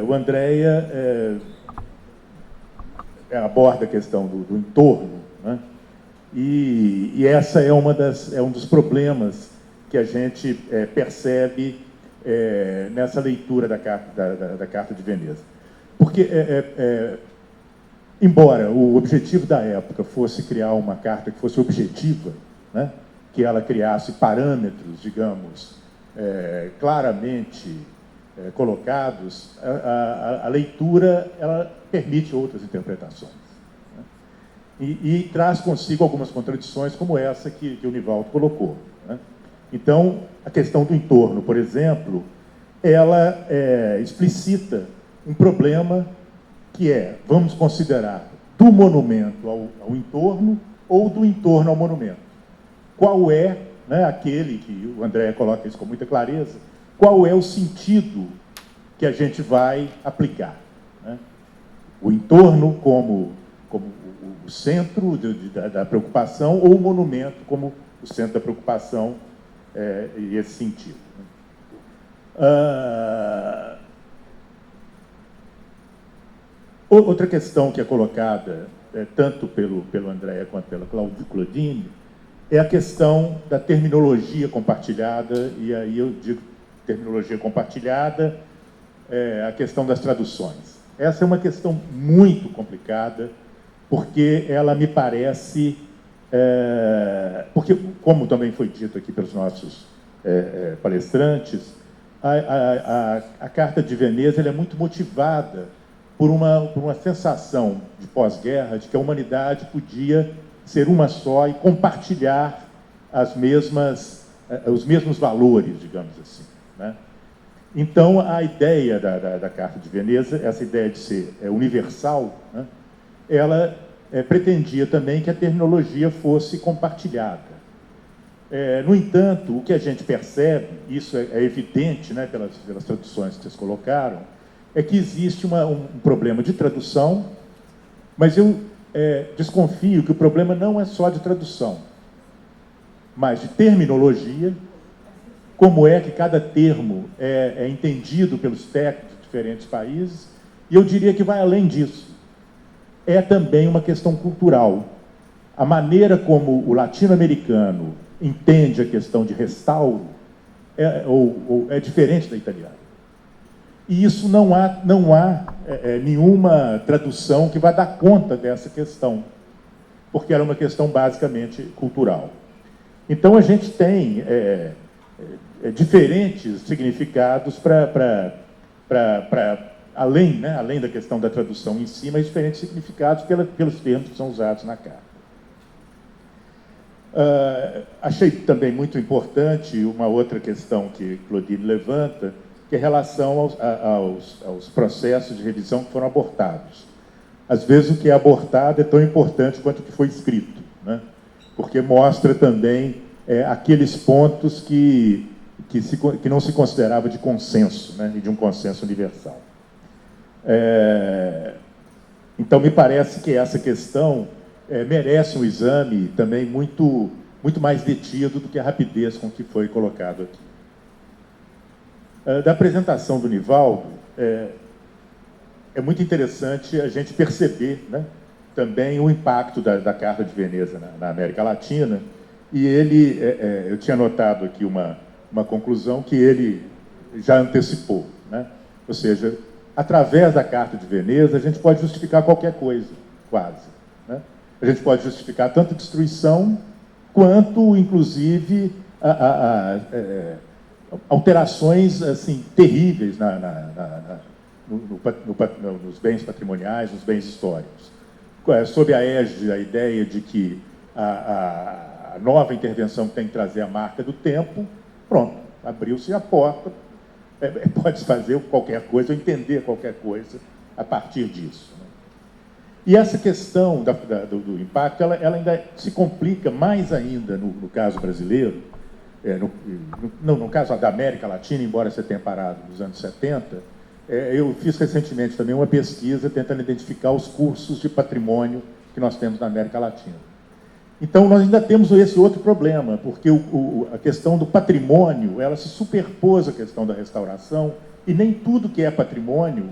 O Andrea aborda a questão do entorno, né? E essa é um dos problemas que a gente percebe nessa leitura da Carta de Veneza. Porque, embora o objetivo da época fosse criar uma carta que fosse objetiva, né, que ela criasse parâmetros, digamos, claramente colocados, a leitura ela permite outras interpretações, né, e traz consigo algumas contradições, como essa que o Nivaldo colocou, né? Então, a questão do entorno, por exemplo, ela explicita um problema que vamos considerar do monumento ao entorno ou do entorno ao monumento. Qual é, né, aquele que o André coloca isso com muita clareza, qual é o sentido que a gente vai aplicar, né? O entorno como o centro da preocupação ou o monumento como o centro da preocupação e esse sentido. Outra questão que é colocada tanto pelo André quanto pela Claudine é a questão da terminologia compartilhada, e aí eu digo terminologia compartilhada, a questão das traduções. Essa é uma questão muito complicada, porque ela me parece... porque, como também foi dito aqui pelos nossos palestrantes, a Carta de Veneza ela é muito motivada por uma sensação de pós-guerra de que a humanidade podia ser uma só e compartilhar os mesmos valores, digamos assim, né? Então, a ideia da Carta de Veneza, essa ideia de ser universal, né, ela pretendia também que a terminologia fosse compartilhada. No entanto, o que a gente percebe, isso é evidente, né, pelas traduções que vocês colocaram, é que existe um problema de tradução, mas eu desconfio que o problema não é só de tradução, mas de terminologia, como é que cada termo é entendido pelos técnicos de diferentes países, e eu diria que vai além disso. É também uma questão cultural. A maneira como o latino-americano entende a questão de restauro é diferente da italiana. E isso não há nenhuma tradução que vai dar conta dessa questão, porque era uma questão basicamente cultural. Então, a gente tem diferentes significados além da questão da tradução em si, mas diferentes significados pelos termos que são usados na carta. Achei também muito importante uma outra questão que Claudine levanta, que é em relação aos processos de revisão que foram abortados. Às vezes o que é abortado é tão importante quanto o que foi escrito, né? Porque mostra também aqueles pontos que não se considerava de consenso, né? E de um consenso universal. Então, me parece que essa questão merece um exame também muito mais detido do que a rapidez com que foi colocado aqui. Da apresentação do Nivaldo, é muito interessante a gente perceber, né, também o impacto da Carta de Veneza na América Latina. E ele, eu tinha notado aqui uma conclusão que ele já antecipou, né? Ou seja, através da Carta de Veneza, a gente pode justificar qualquer coisa, quase, né? A gente pode justificar tanto destruição, quanto, inclusive, alterações assim, terríveis nos bens patrimoniais, nos bens históricos. Sob a égide, a ideia de que a nova intervenção tem que trazer a marca do tempo, pronto, abriu-se a porta, pode fazer qualquer coisa, ou entender qualquer coisa a partir disso. Né? E essa questão do impacto, ela ainda se complica mais ainda no caso brasileiro, no caso da América Latina, embora você tenha parado nos anos 70, eu fiz recentemente também uma pesquisa tentando identificar os cursos de patrimônio que nós temos na América Latina. Então, nós ainda temos esse outro problema, porque a questão do patrimônio, ela se superpôs à questão da restauração, e nem tudo que é patrimônio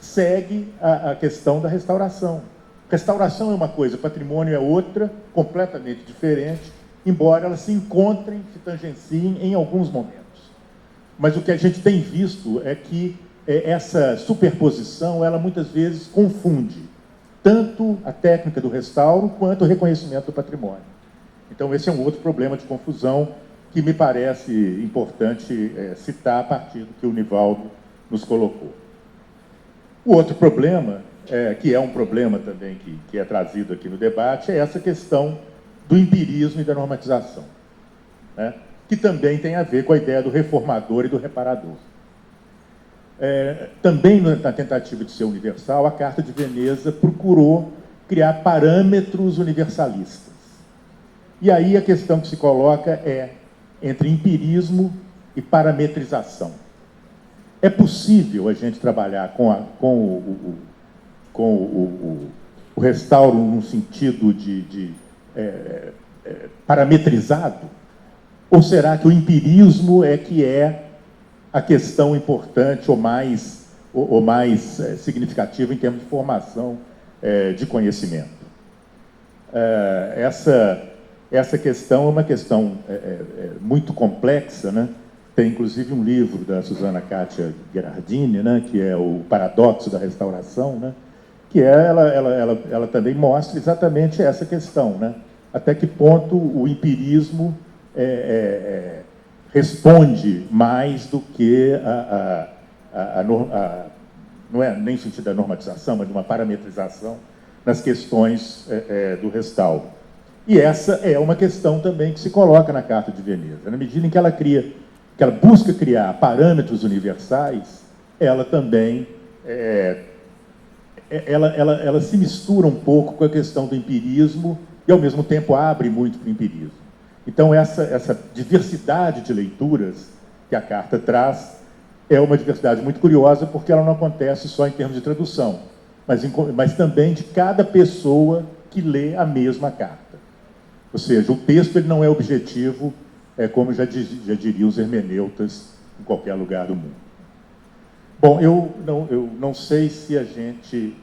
segue a questão da restauração. Restauração é uma coisa, patrimônio é outra, completamente diferente, embora elas se encontrem, se tangenciem em alguns momentos. Mas o que a gente tem visto é que essa superposição, ela muitas vezes confunde tanto a técnica do restauro quanto o reconhecimento do patrimônio. Então, esse é um outro problema de confusão que me parece importante citar a partir do que o Nivaldo nos colocou. O outro problema, que é um problema também que é trazido aqui no debate, é essa questão do empirismo e da normatização, né? Que também tem a ver com a ideia do reformador e do reparador. Também na tentativa de ser universal, a Carta de Veneza procurou criar parâmetros universalistas. E aí a questão que se coloca é entre empirismo e parametrização. É possível a gente trabalhar com o restauro num sentido parametrizado? Ou será que o empirismo é que é a questão importante ou mais significativa em termos de formação de conhecimento? Essa questão é uma questão muito complexa, né? Tem, inclusive, um livro da Susana Kátia Gherardini, né, que é o Paradoxo da Restauração, né, que ela também mostra exatamente essa questão, né? Até que ponto o empirismo responde mais do que não é nem no sentido da normatização, mas de uma parametrização nas questões do restauro. E essa é uma questão também que se coloca na Carta de Veneza. Na medida em que ela busca criar parâmetros universais, ela também ela se mistura um pouco com a questão do empirismo e, ao mesmo tempo, abre muito para o empirismo. Então, essa diversidade de leituras que a Carta traz é uma diversidade muito curiosa, porque ela não acontece só em termos de tradução, mas também de cada pessoa que lê a mesma Carta. Ou seja, o texto ele não é objetivo, como já diriam os hermeneutas em qualquer lugar do mundo. Bom, eu não sei se a gente...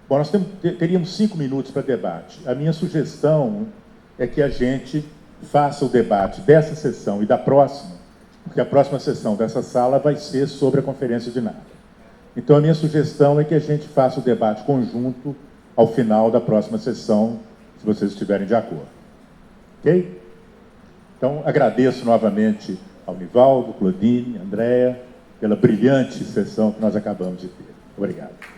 Bom, nós teríamos 5 minutos para debate. A minha sugestão é que a gente faça o debate dessa sessão e da próxima, porque a próxima sessão dessa sala vai ser sobre a Conferência de Nada. Então, a minha sugestão é que a gente faça o debate conjunto ao final da próxima sessão, se vocês estiverem de acordo. Ok? Então, agradeço novamente ao Nivaldo, Claudine, Andréa, pela brilhante sessão que nós acabamos de ter. Obrigado.